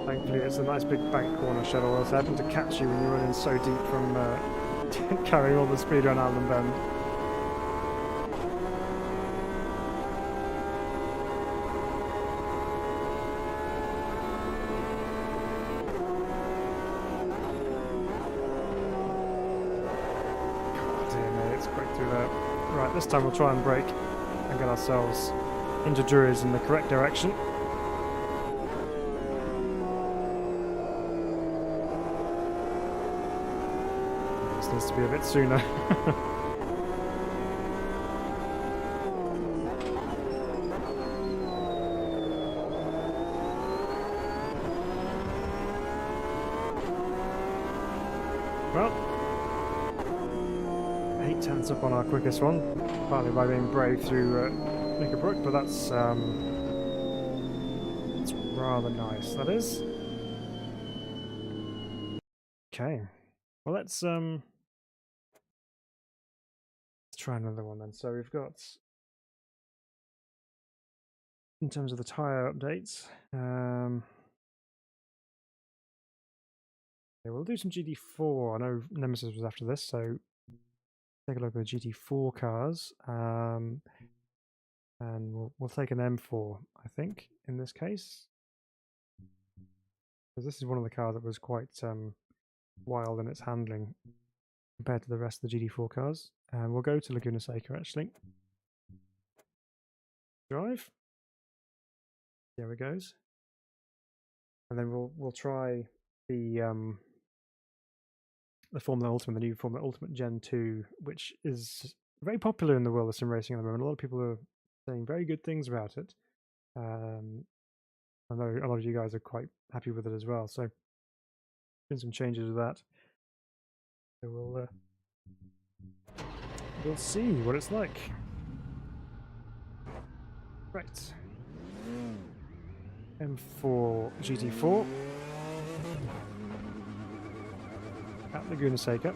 Thankfully it's a nice big bank corner shuttle that's happened to catch you when you're running so deep from carrying all the speed around Island Bend. God dear me, it's quick through there. Right, this time we'll try and brake and get ourselves into Druids in the correct direction. Needs to be a bit sooner. Well, 8 tenths up on our quickest one, partly by being brave through Knickerbrook, but that's rather nice, that is. Okay, well let's try another one then. So we've got, in terms of the tyre updates, yeah, we'll do some GT4. I know Nemesis was after this, so take a look at the GT4 cars, and we'll take an M4, I think, in this case, because this is one of the cars that was quite wild in its handling compared to the rest of the GT4 cars. And we'll go to Laguna Seca actually. Drive. There it goes. And then we'll try the Formula Ultimate, the new Formula Ultimate Gen 2, which is very popular in the world of sim racing at the moment. A lot of people are saying very good things about it. I know a lot of you guys are quite happy with it as well. So, been some changes with that. So we'll see what it's like. Right. M4 GT4 at Laguna Seca.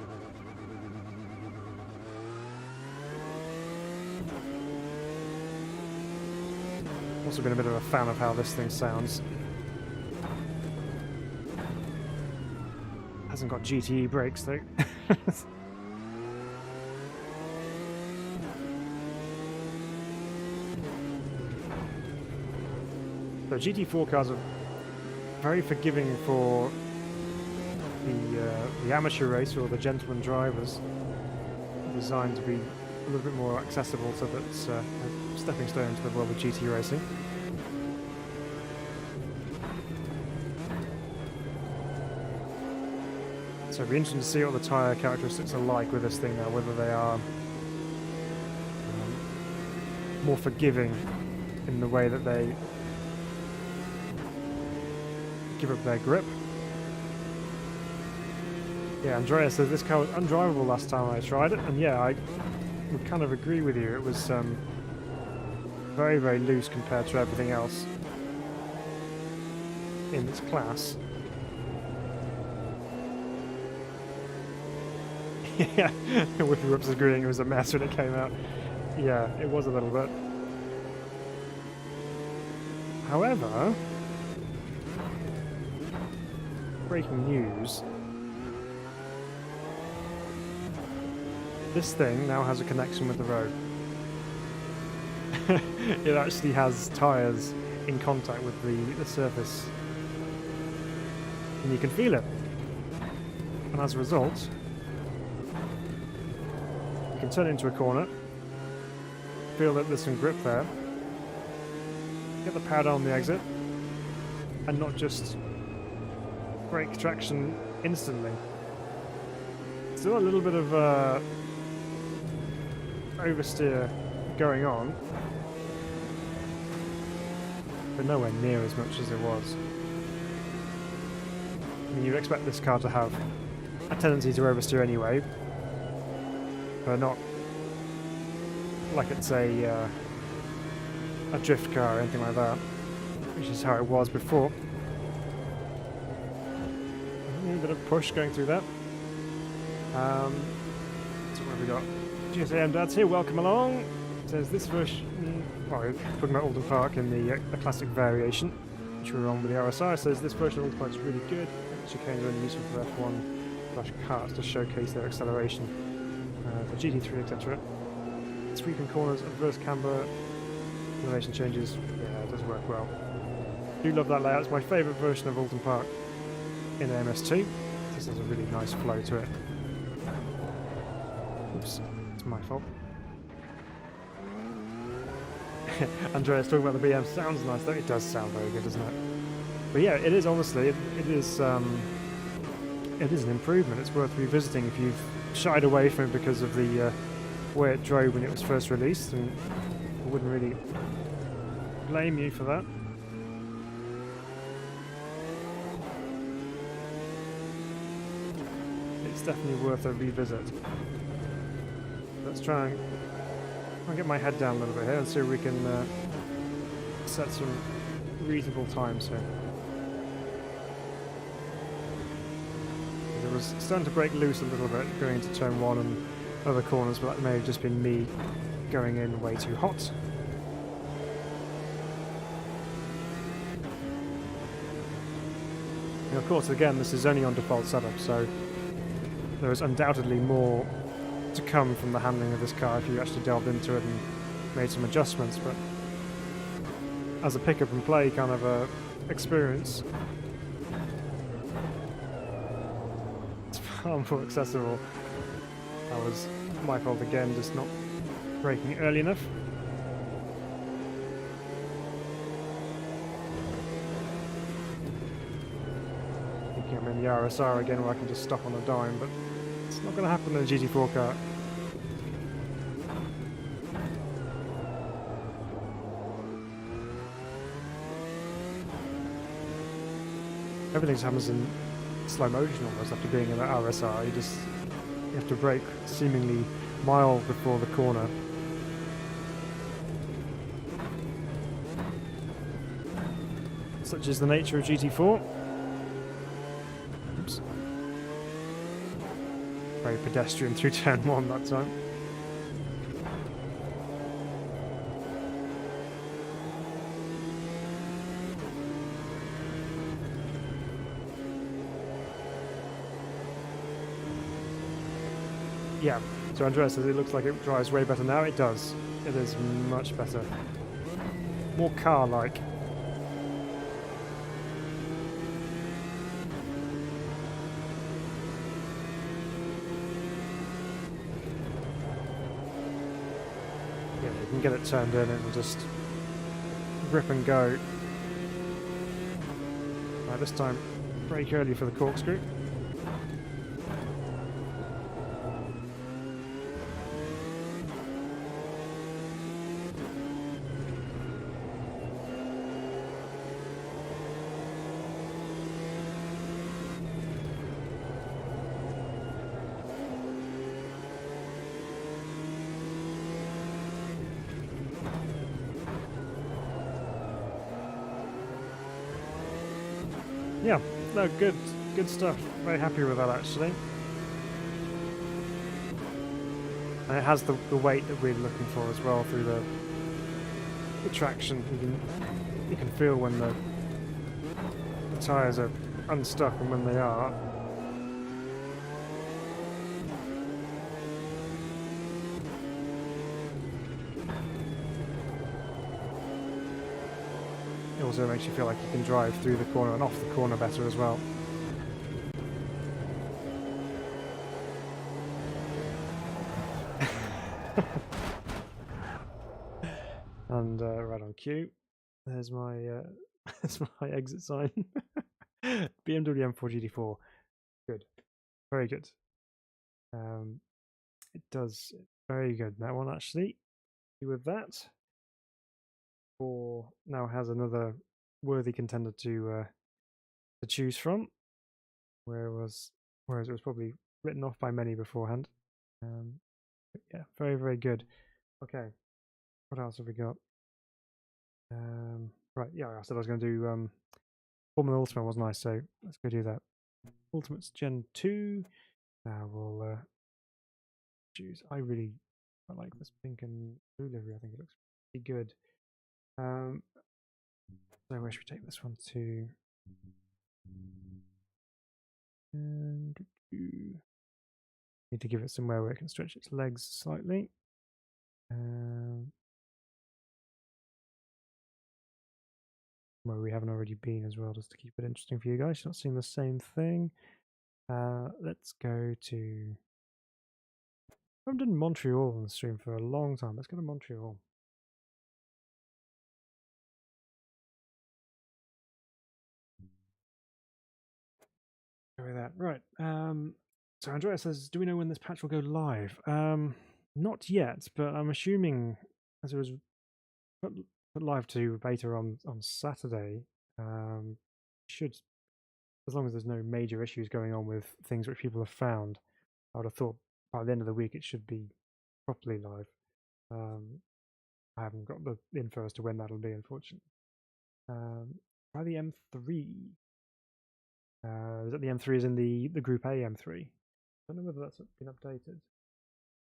Also been a bit of a fan of how this thing sounds. Hasn't got GTE brakes though. So GT4 cars are very forgiving for the amateur race or the gentleman drivers. Designed to be a little bit more accessible, so that's a stepping stone to the world of GT racing. So it'll be interesting to see what the tyre characteristics are like with this thing now, whether they are more forgiving in the way that they give up their grip. Yeah, Andrea says this car was undrivable last time I tried it, and yeah, I would kind of agree with you. It was very, very loose compared to everything else in its class. Yeah, Whippy Whips agreeing it was a mess when it came out. Yeah, it was a little bit. However, breaking news. This thing now has a connection with the road. It actually has tyres in contact with the surface. And you can feel it. And as a result, you can turn it into a corner, feel that there's some grip there, get the power down on the exit, and not just brake traction instantly. Still a little bit of oversteer going on, but nowhere near as much as it was. I mean, you'd expect this car to have a tendency to oversteer anyway, but not like it's a drift car or anything like that, which is how it was before. A bit of push going through that. So what have we got? GSAM Dad's here, welcome along. It says this version, well, we're talking about Alden Park in the classic variation, which we were on with the RSI. Says this version of Alden Park is really good. Chicanes are only useful for F1/karts to showcase their acceleration. For GT3, etc. Sweeping corners, adverse camber, elevation changes. Yeah, it does work well. I do love that layout. It's my favourite version of Alden Park in MS2. This has a really nice flow to it. Oops, it's my fault. Andrea's talking about the BM. Sounds nice though. It does sound very good, doesn't it? But yeah, it is honestly. It is an improvement. It's worth revisiting if you've shied away from it because of the way it drove when it was first released, and I wouldn't really blame you for that. It's definitely worth a revisit. Let's try and get my head down a little bit here and see if we can set some reasonable times here. It was starting to break loose a little bit going into turn 1 and other corners, but that may have just been me going in way too hot. And of course, again, this is only on default setup, so there is undoubtedly more to come from the handling of this car if you actually delved into it and made some adjustments, but as a pick up and play kind of experience, it's far more accessible That was my fault again, just not braking early enough. Thinking I'm in the RSR again where I can just stop on a dime, but it's not going to happen in a GT4 car. Everything just happens in slow motion almost after being in that RSR. You have to brake seemingly miles before the corner. Such is the nature of GT4. Oops. Very pedestrian through turn 1 that time. Yeah, so Andreas says it looks like it drives way better now. It does. It is much better. More car-like. Yeah, you can get it turned in and just grip and go. Right, this time, brake early for the corkscrew. Yeah, no, good stuff. Very happy with that actually. And it has the weight that we're looking for as well through the traction. You can feel when the tyres are unstuck and when they are. It also makes you feel like you can drive through the corner and off the corner better as well. And right on cue, there's my there's my exit sign. BMW M4 GT4, good, very good. It does very good that one actually. With that, or now has another worthy contender to choose from. Whereas it was probably written off by many beforehand. Yeah, very good. Okay, what else have we got? Right, yeah, I said I was going to do Formula Ultimate, wasn't I? So let's go do that. Ultimate's Gen 2. Now we'll choose. I really like this pink and blue livery. I think it looks pretty good. So where should we take this one to? And need to give it somewhere where it can stretch its legs slightly. Where we haven't already been as well, just to keep it interesting for you guys. You're not seeing the same thing. Let's go to. I haven't done Montreal on the stream for a long time. Let's go to Montreal. Go with that. Right. So Andrea says, do we know when this patch will go live? Not yet, but I'm assuming as it was put live to beta on Saturday, should, as long as there's no major issues going on with things which people have found, I would have thought by the end of the week it should be properly live. I haven't got the info as to when that'll be, unfortunately. Try the M3. Is that the M3 is in the Group A M3? I don't know whether that's been updated,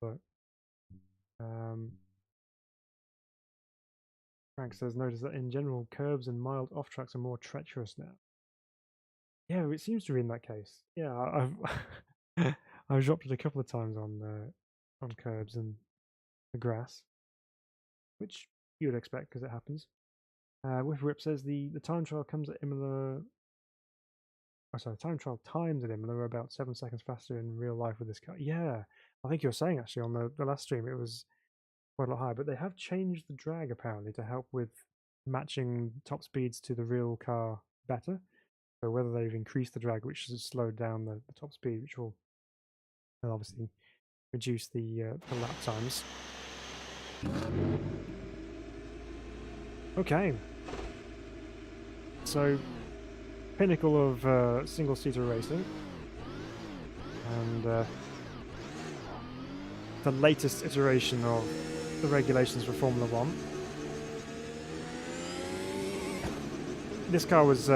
but Frank says, notice that in general, curbs and mild off tracks are more treacherous now. Yeah, it seems to be in that case. Yeah, I've dropped it a couple of times on curbs and the grass, which you would expect because it happens. With Rip says the time trial comes at Imola. Oh, sorry, time trial times at Imola are about 7 seconds faster in real life with this car. Yeah, I think you were saying actually on the last stream it was quite a lot higher, but they have changed the drag apparently to help with matching top speeds to the real car better. So whether they've increased the drag, which has slowed down the top speed, which will obviously reduce the lap times. Okay. So, pinnacle of single-seater racing. And the latest iteration of the regulations for Formula 1. This car was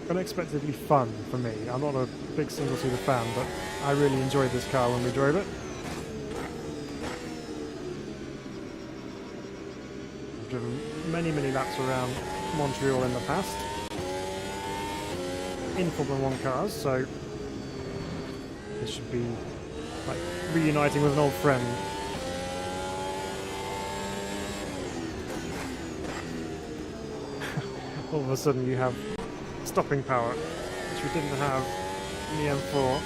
unexpectedly fun for me. I'm not a big single-seater fan, but I really enjoyed this car when we drove it. I've driven many laps around Montreal in the past in Formula 1 cars, so this should be like reuniting with an old friend. All of a sudden you have stopping power, which we didn't have in the M4.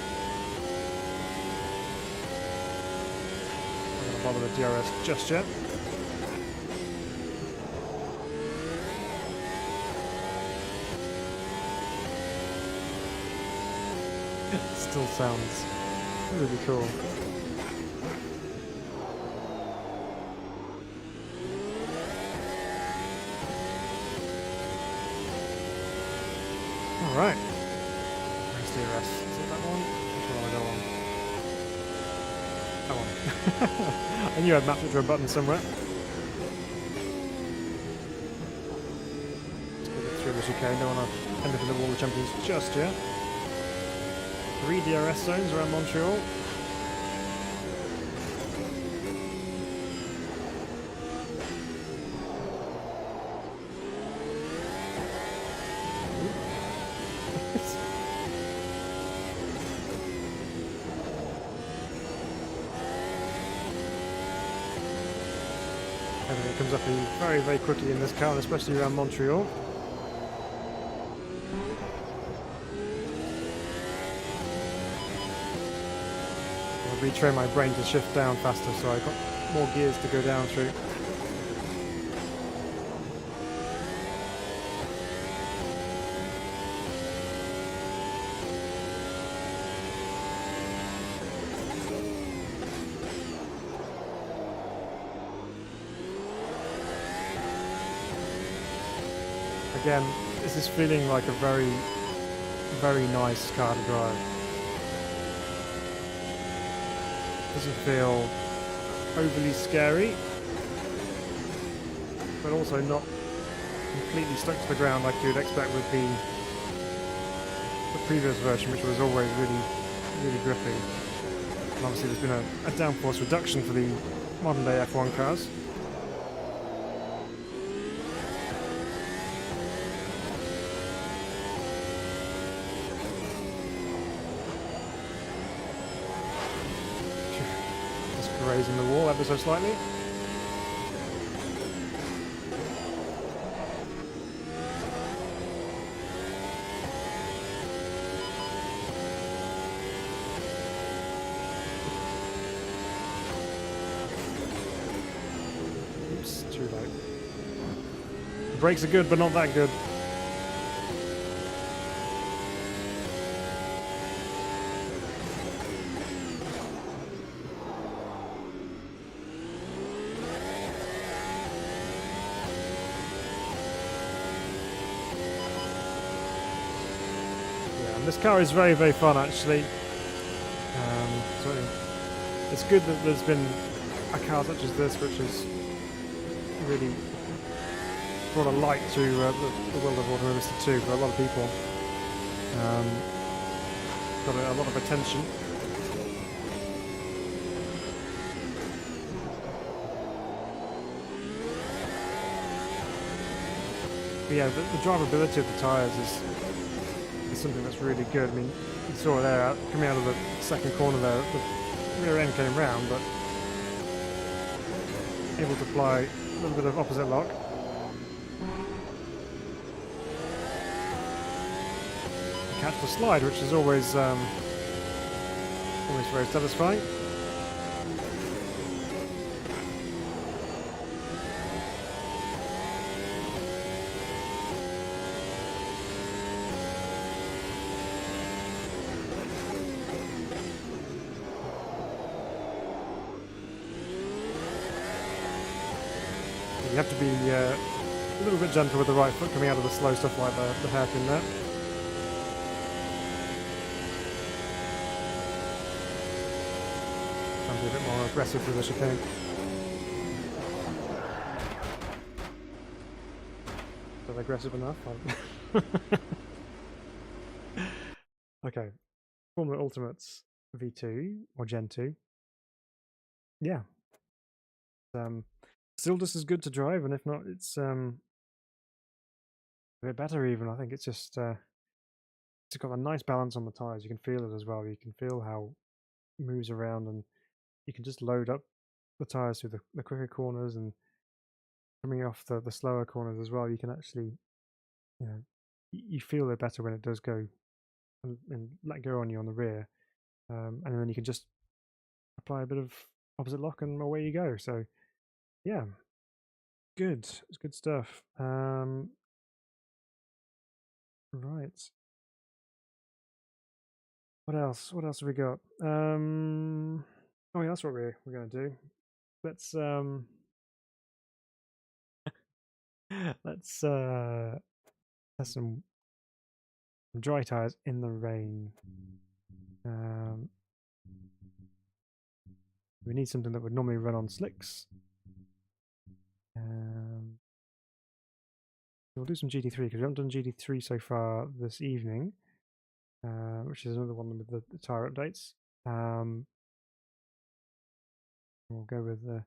I'm not going to bother with DRS just yet. It still sounds really cool. Alright. Where's DRS? Is it that one? Which one do I go on? That one. I knew I'd mapped it to a button somewhere. Let's get it through the chicane. Don't want to end up in the Wall of Champions just yet. 3 DRS zones around Montreal. Everything comes up very quickly in this car, especially around Montreal. I'll retrain my brain to shift down faster, so I've got more gears to go down through. Again, this is feeling like a very nice car to drive. Doesn't feel overly scary, but also not completely stuck to the ground like you'd expect with the previous version, which was always really grippy. And obviously there's been a downforce reduction for the modern day F1 cars. Grazing the wall ever so slightly. Oops, too late. The brakes are good, but not that good. This car is very fun actually. So it's good that there's been a car such as this which has really brought a light to the world of Automobilista 2 for a lot of people. Got a lot of attention. But yeah, the drivability of the tyres is something that's really good. I mean, you saw it there, coming out of the second corner there, the rear end came round, but able to apply a little bit of opposite lock. Catch the slide, which is always Almost very satisfying. You have to be a little bit gentle with the right foot coming out of the slow stuff like the hairpin there. And be a bit more aggressive with the chicane. Is that aggressive enough? Okay. Formula Ultimates V2 or Gen 2. Yeah. Still just as good to drive, and if not, it's a bit better even. I think it's just it's got a nice balance on the tires. You can feel it as well. You can feel how it moves around, and you can just load up the tires through the quicker corners and coming off the slower corners as well. You can actually, you know, you feel it better when it does go and let go on you on the rear, and then you can just apply a bit of opposite lock and away you go. So yeah, good. It's good stuff. Right. What else? What else have we got? Oh yeah, that's what we're gonna do. Let's let's test some dry tires in the rain. We need something that would normally run on slicks. We'll do some GT3 because we haven't done GT3 so far this evening, which is another one with the tire updates. We'll go with as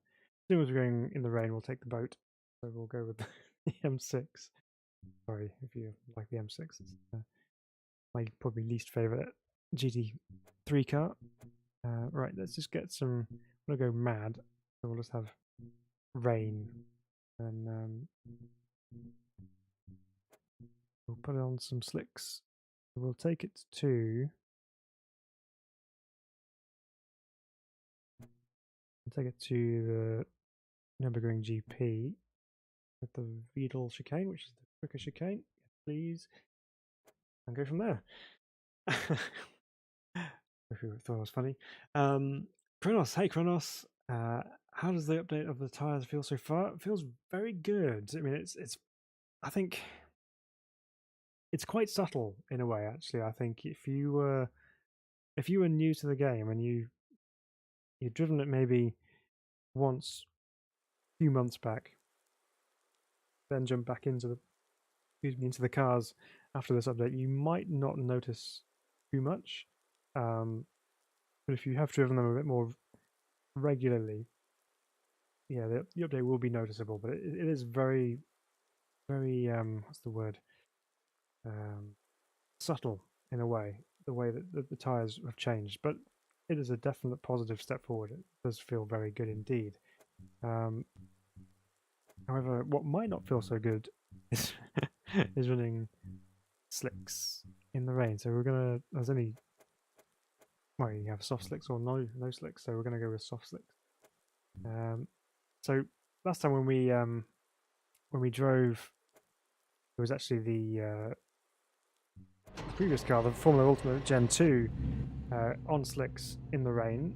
soon as we're going in the rain, we'll take the boat. So we'll go with the M6. Sorry if you like the M6. It's my probably least favorite GT3 car. Right, let's just get some. I'm gonna go mad. So we'll just have rain, and we'll put on some slicks. We'll take it to. We'll take it to the Nürburgring GP with the Vedal chicane, which is the quicker chicane. Please, and go from there. If you thought it was funny. Kronos, hey Kronos. How does the update of the tires feel so far? It feels very good. I mean, it's. I think it's quite subtle in a way. Actually, I think if you were new to the game and you'd driven it maybe once, a few months back, then jump back into the cars after this update, you might not notice too much. But if you have driven them a bit more regularly, yeah, the update will be noticeable. But it is very, very what's the word? Subtle in a way, the way that the tires have changed. But it is a definite positive step forward. It does feel very good indeed. However, what might not feel so good is is running slicks in the rain. So we're gonna. There's only. Well, you have soft slicks or no slicks, so we're going to go with soft slicks. So last time when we drove, it was actually the previous car, the Formula Ultimate Gen 2, on slicks in the rain.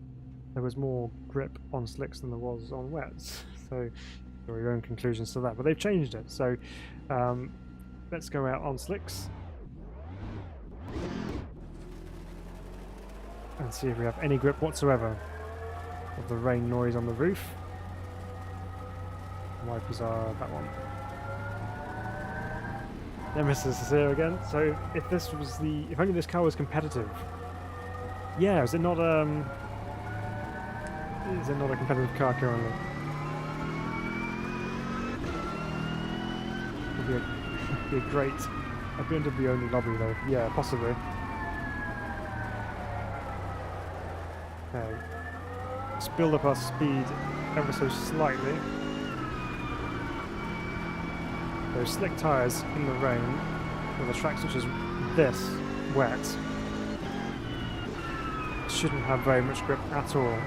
There was more grip on slicks than there was on wets. So draw your own conclusions to that. But they've changed it. So let's go out on slicks. And see if we have any grip whatsoever of the rain noise on the roof. Wipers are that one. Nemesis is here again. So if this was if only this car was competitive. Yeah, is it not a competitive car currently? Would be a great. I'd be under the only lobby though. Yeah, possibly. Okay, let's build up our speed ever so slightly. Those slick tyres in the rain with a track such as this wet shouldn't have very much grip at all.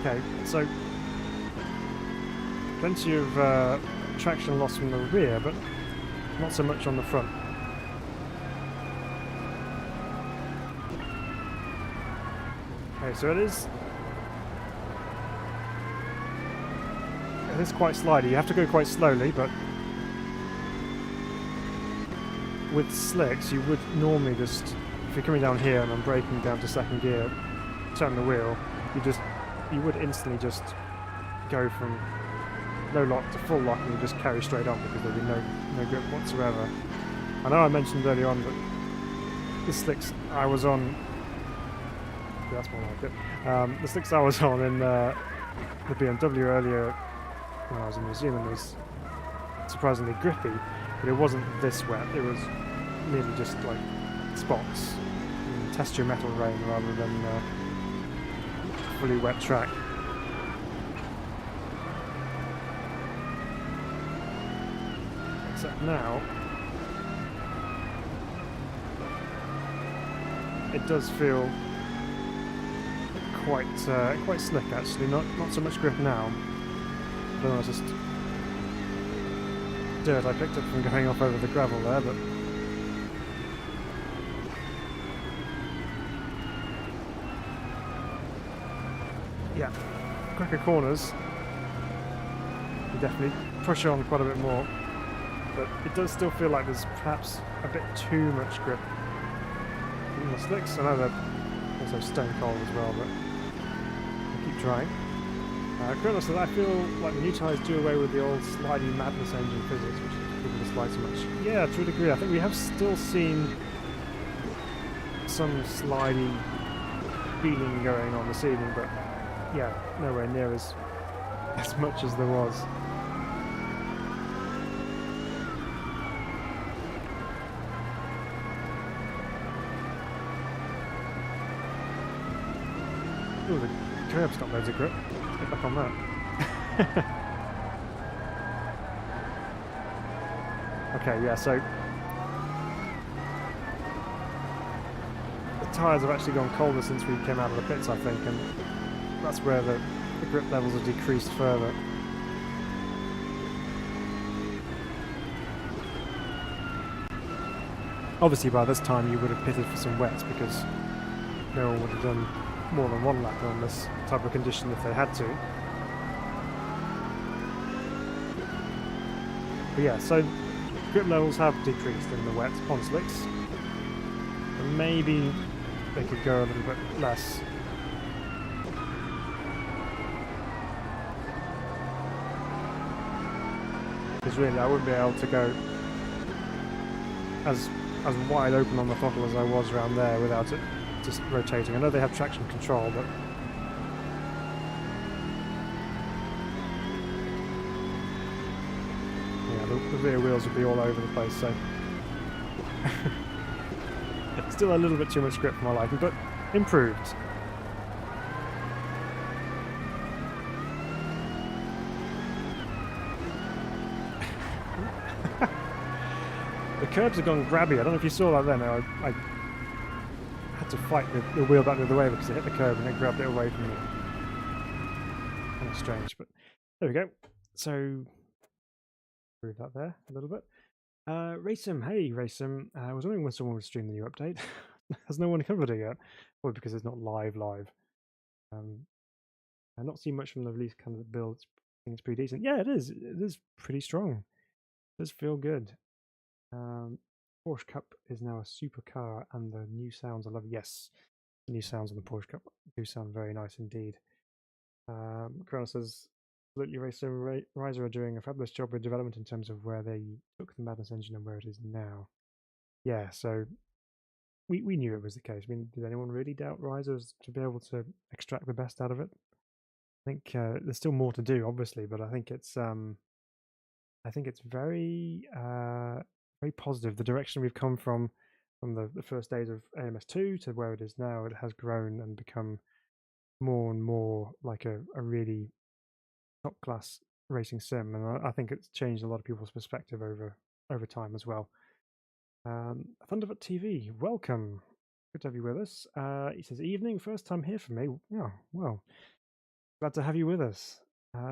Okay, so plenty of traction loss from the rear, but not so much on the front. Okay, so it is quite slidey. You have to go quite slowly, but with slicks you would normally just, if you're coming down here and I'm braking down to second gear, turn the wheel, you would instantly just go from no lock to full lock and you just carry straight on because there'd be no grip whatsoever. I know I mentioned earlier on that the slicks I was on, yeah, that's more like it, the slicks I was on in the BMW earlier when I was in New Zealand was surprisingly grippy, but it wasn't this wet, it was merely just like spots, test your metal rain rather than fully wet track. Except now it does feel quite slick actually, not so much grip now. I don't know, it's just dirt I picked up from going off over the gravel there, but yeah, quicker corners you definitely push on quite a bit more, but it does still feel like there's perhaps a bit too much grip in the slicks. I know they're also stone cold as well, but I'll keep trying. Colonel said, I feel like the new tyres do away with the old sliding madness engine physics, which people dislike so much. Yeah, to a degree. I think we have still seen some slidey feeling going on this evening, but yeah, nowhere near as much as there was. Ooh, the curb's got loads of grip. Let's get back on that. Okay, yeah, so the tyres have actually gone colder since we came out of the pits, I think, and that's where the grip levels have decreased further. Obviously by this time you would have pitted for some wets because no one would have done more than one lap on this type of condition if they had to. But yeah, so grip levels have decreased in the wet on slicks. And maybe they could go a little bit less. Because really I wouldn't be able to go as wide open on the throttle as I was around there without it just rotating. I know they have traction control, but yeah, the rear wheels would be all over the place, so still a little bit too much grip for my liking, but improved. The curbs have gone grabby. I don't know if you saw that then. I had to fight the wheel back the other way because it hit the curb and it grabbed it away from me. Kind of strange, but there we go. So, move that there a little bit. Racem, hey Racem. I was wondering when someone would stream the new update. Has no one covered it yet? Probably because it's not live. I've not seen much from the release kind of build. I think it's pretty decent. Yeah, it is. It is pretty strong. It does feel good. Porsche Cup is now a supercar, and the new sounds I love. Yes, the new sounds on the Porsche Cup do sound very nice indeed. Corona says, absolutely, Racer Riser are doing a fabulous job with development in terms of where they took the Madness engine and where it is now. Yeah, so we knew it was the case. I mean, did anyone really doubt Risers to be able to extract the best out of it? I think there's still more to do, obviously, but I think it's very very positive. The direction we've come from the first days of AMS2 to where it is now, it has grown and become more and more like a really top class racing sim, and I think it's changed a lot of people's perspective over time as well. Thunderfoot TV, welcome. Good to have you with us. He says, evening, first time here for me. Oh, well, glad to have you with us.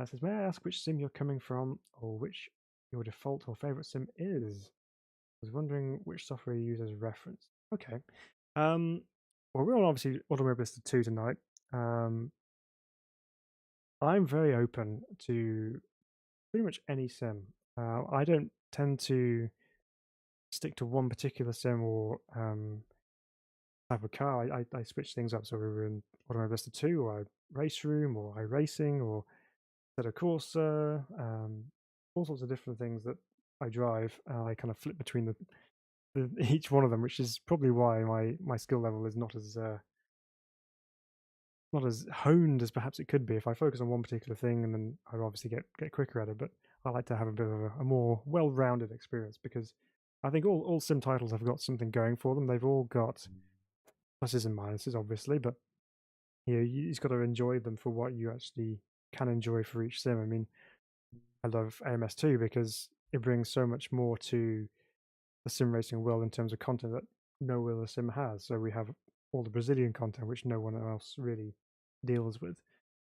Says, may I ask which sim you're coming from, or which your default or favorite sim is? I was wondering which software you use as a reference. Okay. Well, we're on obviously Automobilista 2 tonight. I'm very open to pretty much any sim. I don't tend to stick to one particular sim or type of car. I switch things up. So we were in Automobilista 2 or Race Room or iRacing or Assetto Corsa, all sorts of different things that I drive. I kind of flip between each one of them, which is probably why my skill level is not as honed as perhaps it could be if I focus on one particular thing, and then I obviously get quicker at it. But I like to have a bit of a more well-rounded experience because I think all sim titles have got something going for them. They've all got pluses and minuses, obviously, but you just got to enjoy them for what you actually can enjoy for each sim. I mean, I love AMS2 because it brings so much more to the sim racing world in terms of content that no other sim has. So we have all the Brazilian content, which no one else really deals with.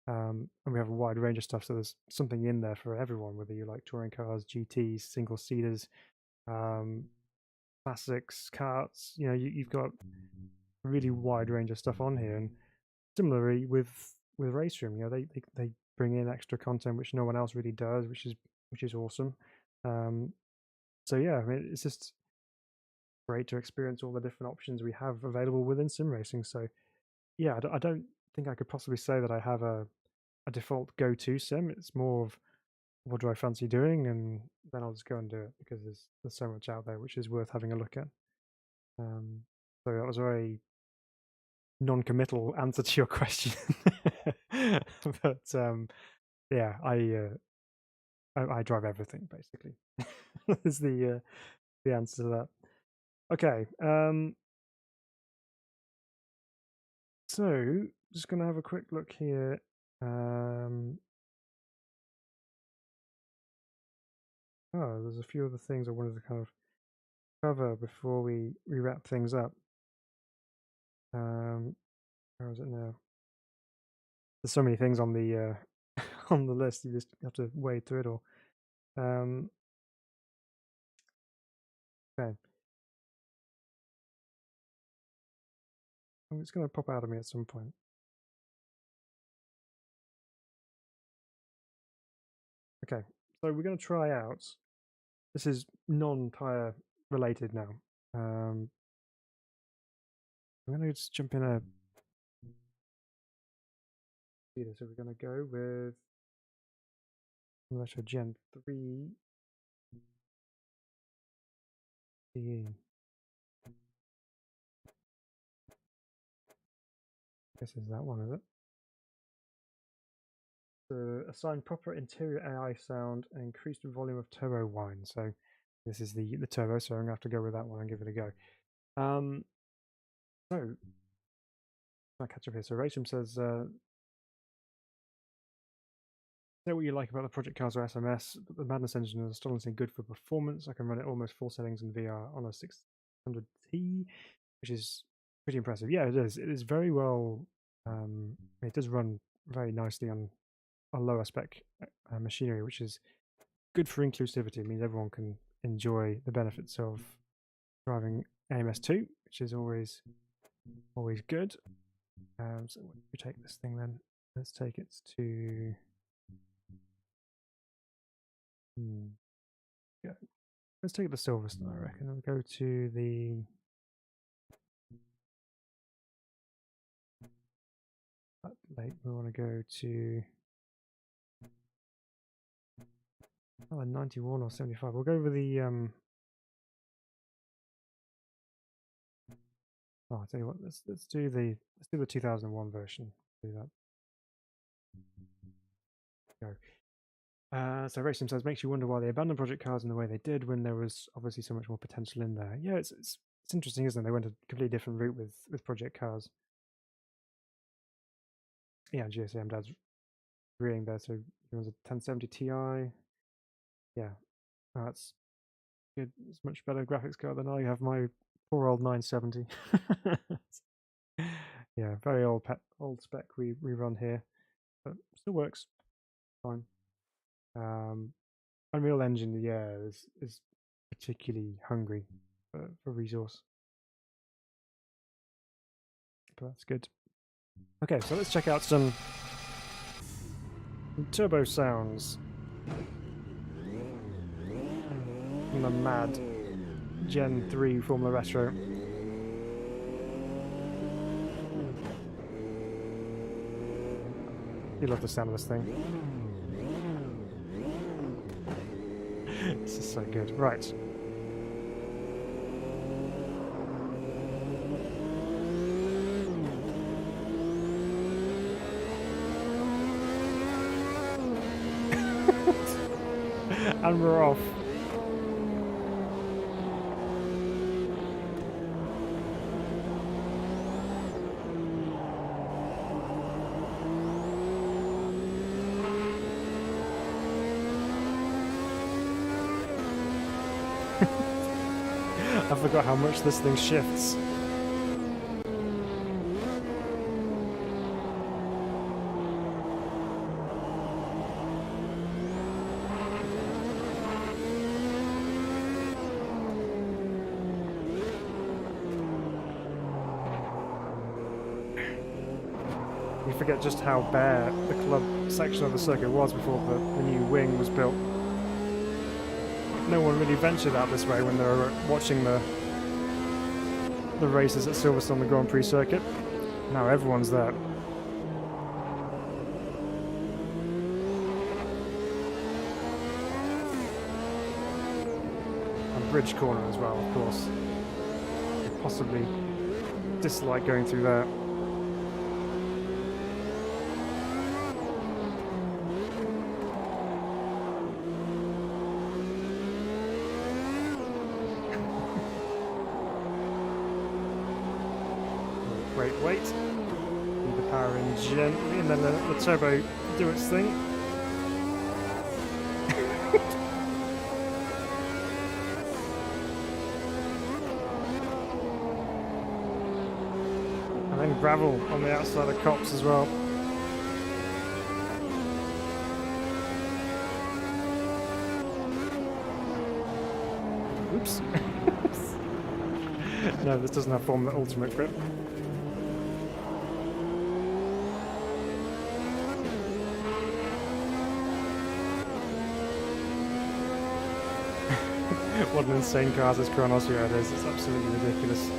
And we have a wide range of stuff. So there's something in there for everyone, whether you like touring cars, GTs, single seaters, classics, karts. You've got a really wide range of stuff on here. And similarly with Race Room, they bring in extra content which no one else really does, which is awesome. So yeah, I mean, it's just great to experience all the different options we have available within sim racing. So yeah, I don't think I could possibly say that I have a default go-to sim. It's more of what do I fancy doing, and then I'll just go and do it because there's so much out there which is worth having a look at. So that was a very non-committal answer to your question, but yeah, I drive everything basically. Is the answer to that. Okay, so just gonna have a quick look here. Oh, there's a few other things I wanted to kind of cover before we wrap things up. Where is it now? There's so many things on the on the list. You just have to wade through it all. Okay, it's going to pop out of me at some point. Okay, so we're going to try out. This is non-tire related now. I'm going to just jump in a. So we're going to go with Retro Gen 3 DE. This is that one, is it? Assign proper interior AI sound and increased volume of turbo whine. So this is the turbo, so I'm going to have to go with that one and give it a go. So I'll catch up here. So Rachel says, say what you like about the Project Cars or SMS, but the Madness engine is astonishingly good for performance. I can run it almost full settings in VR on a 600T, which is pretty impressive. Yeah, it is. It is very well. It does run very nicely on lower spec machinery, which is good for inclusivity. It means everyone can enjoy the benefits of driving AMS2, which is always good. So we take this thing then. Let's take it to. Yeah. Let's take the Silverstone, I reckon. We'll go to the. Late, we want to go to. 91 or 75. We'll go over the. Oh, I'll tell you what. Let's do the 2001 version. Do that. Go. So Racing says makes you wonder why they abandoned Project Cars in the way they did when there was obviously so much more potential in there. Yeah, it's interesting, isn't it? They went a completely different route with Project Cars. Yeah, GSM Dad's agreeing there. So It was a 1070 Ti. Yeah, that's good. It's much better graphics card than I have my poor old 970. Yeah, very old spec we run here, but still works fine. Unreal Engine, yeah, is particularly hungry for resource, but that's good. Okay, so let's check out some turbo sounds from the mad Gen 3 Formula Retro. You love the sound of this thing. This is so good. Right. And we're off. I forgot how much this thing shifts. You forget just how bare the club section of the circuit was before the new wing was built. No one really ventured out this way when they were watching the races at Silverstone, the Grand Prix circuit. Now everyone's there. And Bridge Corner as well, of course. I possibly dislike going through there. Wait. Leave the power in gently, and then the turbo do its thing. And then gravel on the outside of cops as well. Oops. No, this doesn't have Formula Ultimate grip. What an insane car this Kronos here it is. It's absolutely ridiculous.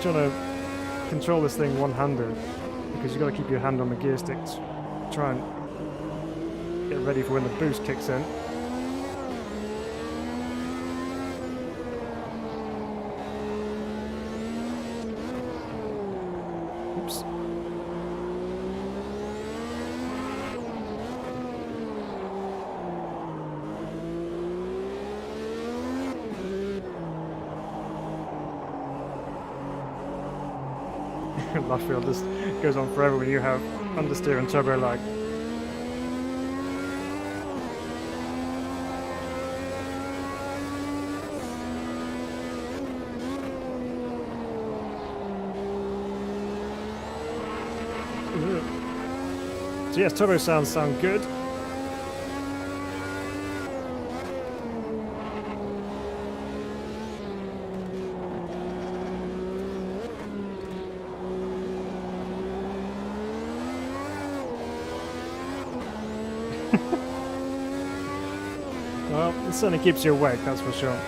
Trying to control this thing one-handed because you've got to keep your hand on the gear stick to try and get ready for when the boost kicks in. Oops. Luffield just goes on forever when you have understeer and turbo lag. So yes, turbo sounds sound good. Well, it certainly keeps you awake, that's for sure.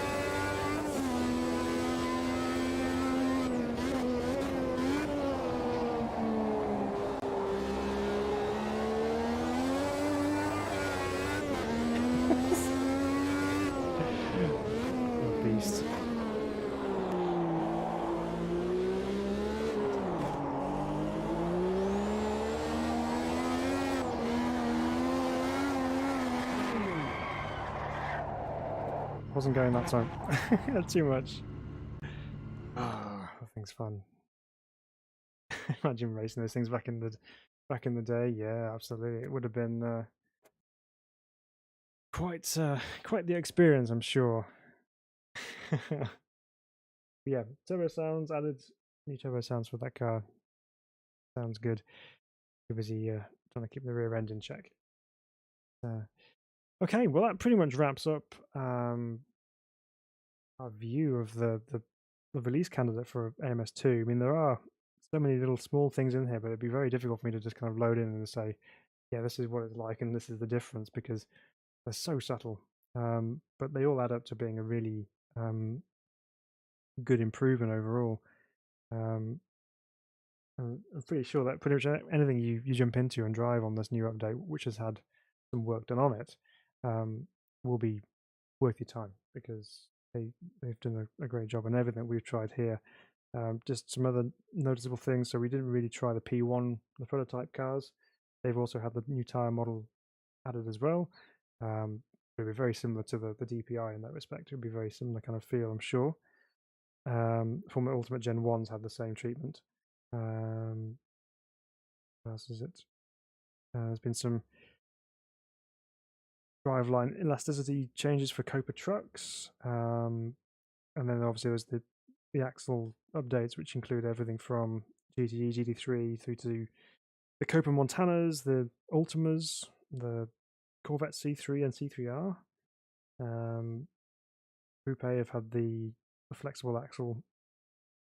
wasn't going that time. Too much. Ah, that thing's fun. Imagine racing those things back in the day. Yeah, absolutely. It would have been quite the experience, I'm sure. Yeah, turbo sounds added. New turbo sounds for that car. Sounds good. Too busy trying to keep the rear end in check. Okay, well that pretty much wraps up our view of the release candidate for AMS2. I mean, there are so many little small things in here, but it'd be very difficult for me to just kind of load in and say, yeah, this is what it's like and this is the difference, because they're so subtle. But they all add up to being a really good improvement overall. I'm pretty sure that pretty much anything you jump into and drive on this new update, which has had some work done on it, will be worth your time, because they've done a great job on everything we've tried here. Just some other noticeable things. So we didn't really try the P1, the prototype cars. They've also had the new tire model added as well. It'll be very similar to the DPI in that respect. It'll be very similar kind of feel, I'm sure. Formula Ultimate Gen 1's had the same treatment. What else is it? There's been some driveline elasticity changes for Copa trucks. And then obviously there's the axle updates, which include everything from GTE, GT3 through to the Copa Montanas, the Ultimas, the Corvette C3 and C3R. Coupe have had the flexible axle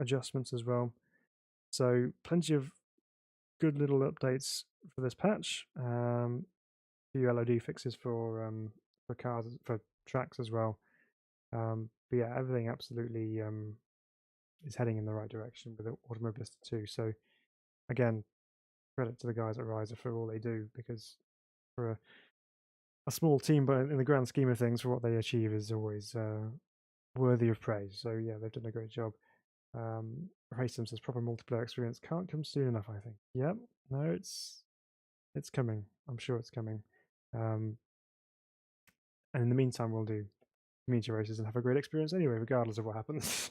adjustments as well. So plenty of good little updates for this patch. Few LOD fixes for cars, for tracks as well. But yeah, everything absolutely is heading in the right direction with Automobilista 2. So again, credit to the guys at Riser for all they do, because for a small team, but in the grand scheme of things, for what they achieve is always worthy of praise. So yeah, they've done a great job. Racesim says proper multiplayer experience can't come soon enough, I think. Yep, no, it's coming. I'm sure it's coming. And in the meantime, we'll do community races and have a great experience anyway, regardless of what happens.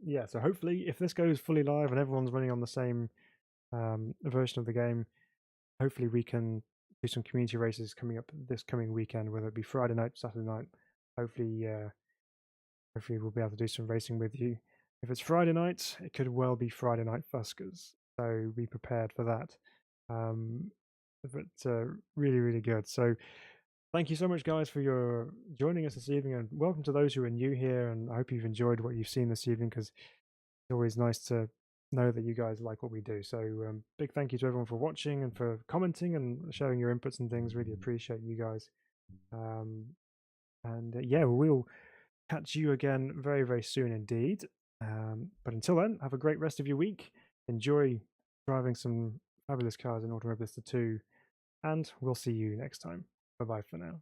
Yeah, so hopefully, if this goes fully live and everyone's running on the same version of the game, hopefully we can do some community races coming up this coming weekend, whether it be Friday night, Saturday night. Hopefully we'll be able to do some racing with you. If it's Friday night, it could well be Friday night Fuskers, so be prepared for that. But really, really good. So thank you so much, guys, for your joining us this evening, and welcome to those who are new here. And I hope you've enjoyed what you've seen this evening, because it's always nice to know that you guys like what we do. So big thank you to everyone for watching and for commenting and sharing your inputs and things. Really appreciate you guys. And yeah, we'll catch you again very, very soon indeed. But until then, have a great rest of your week. Enjoy driving some fabulous cars in Automobilista 2, and we'll see you next time. Bye bye for now.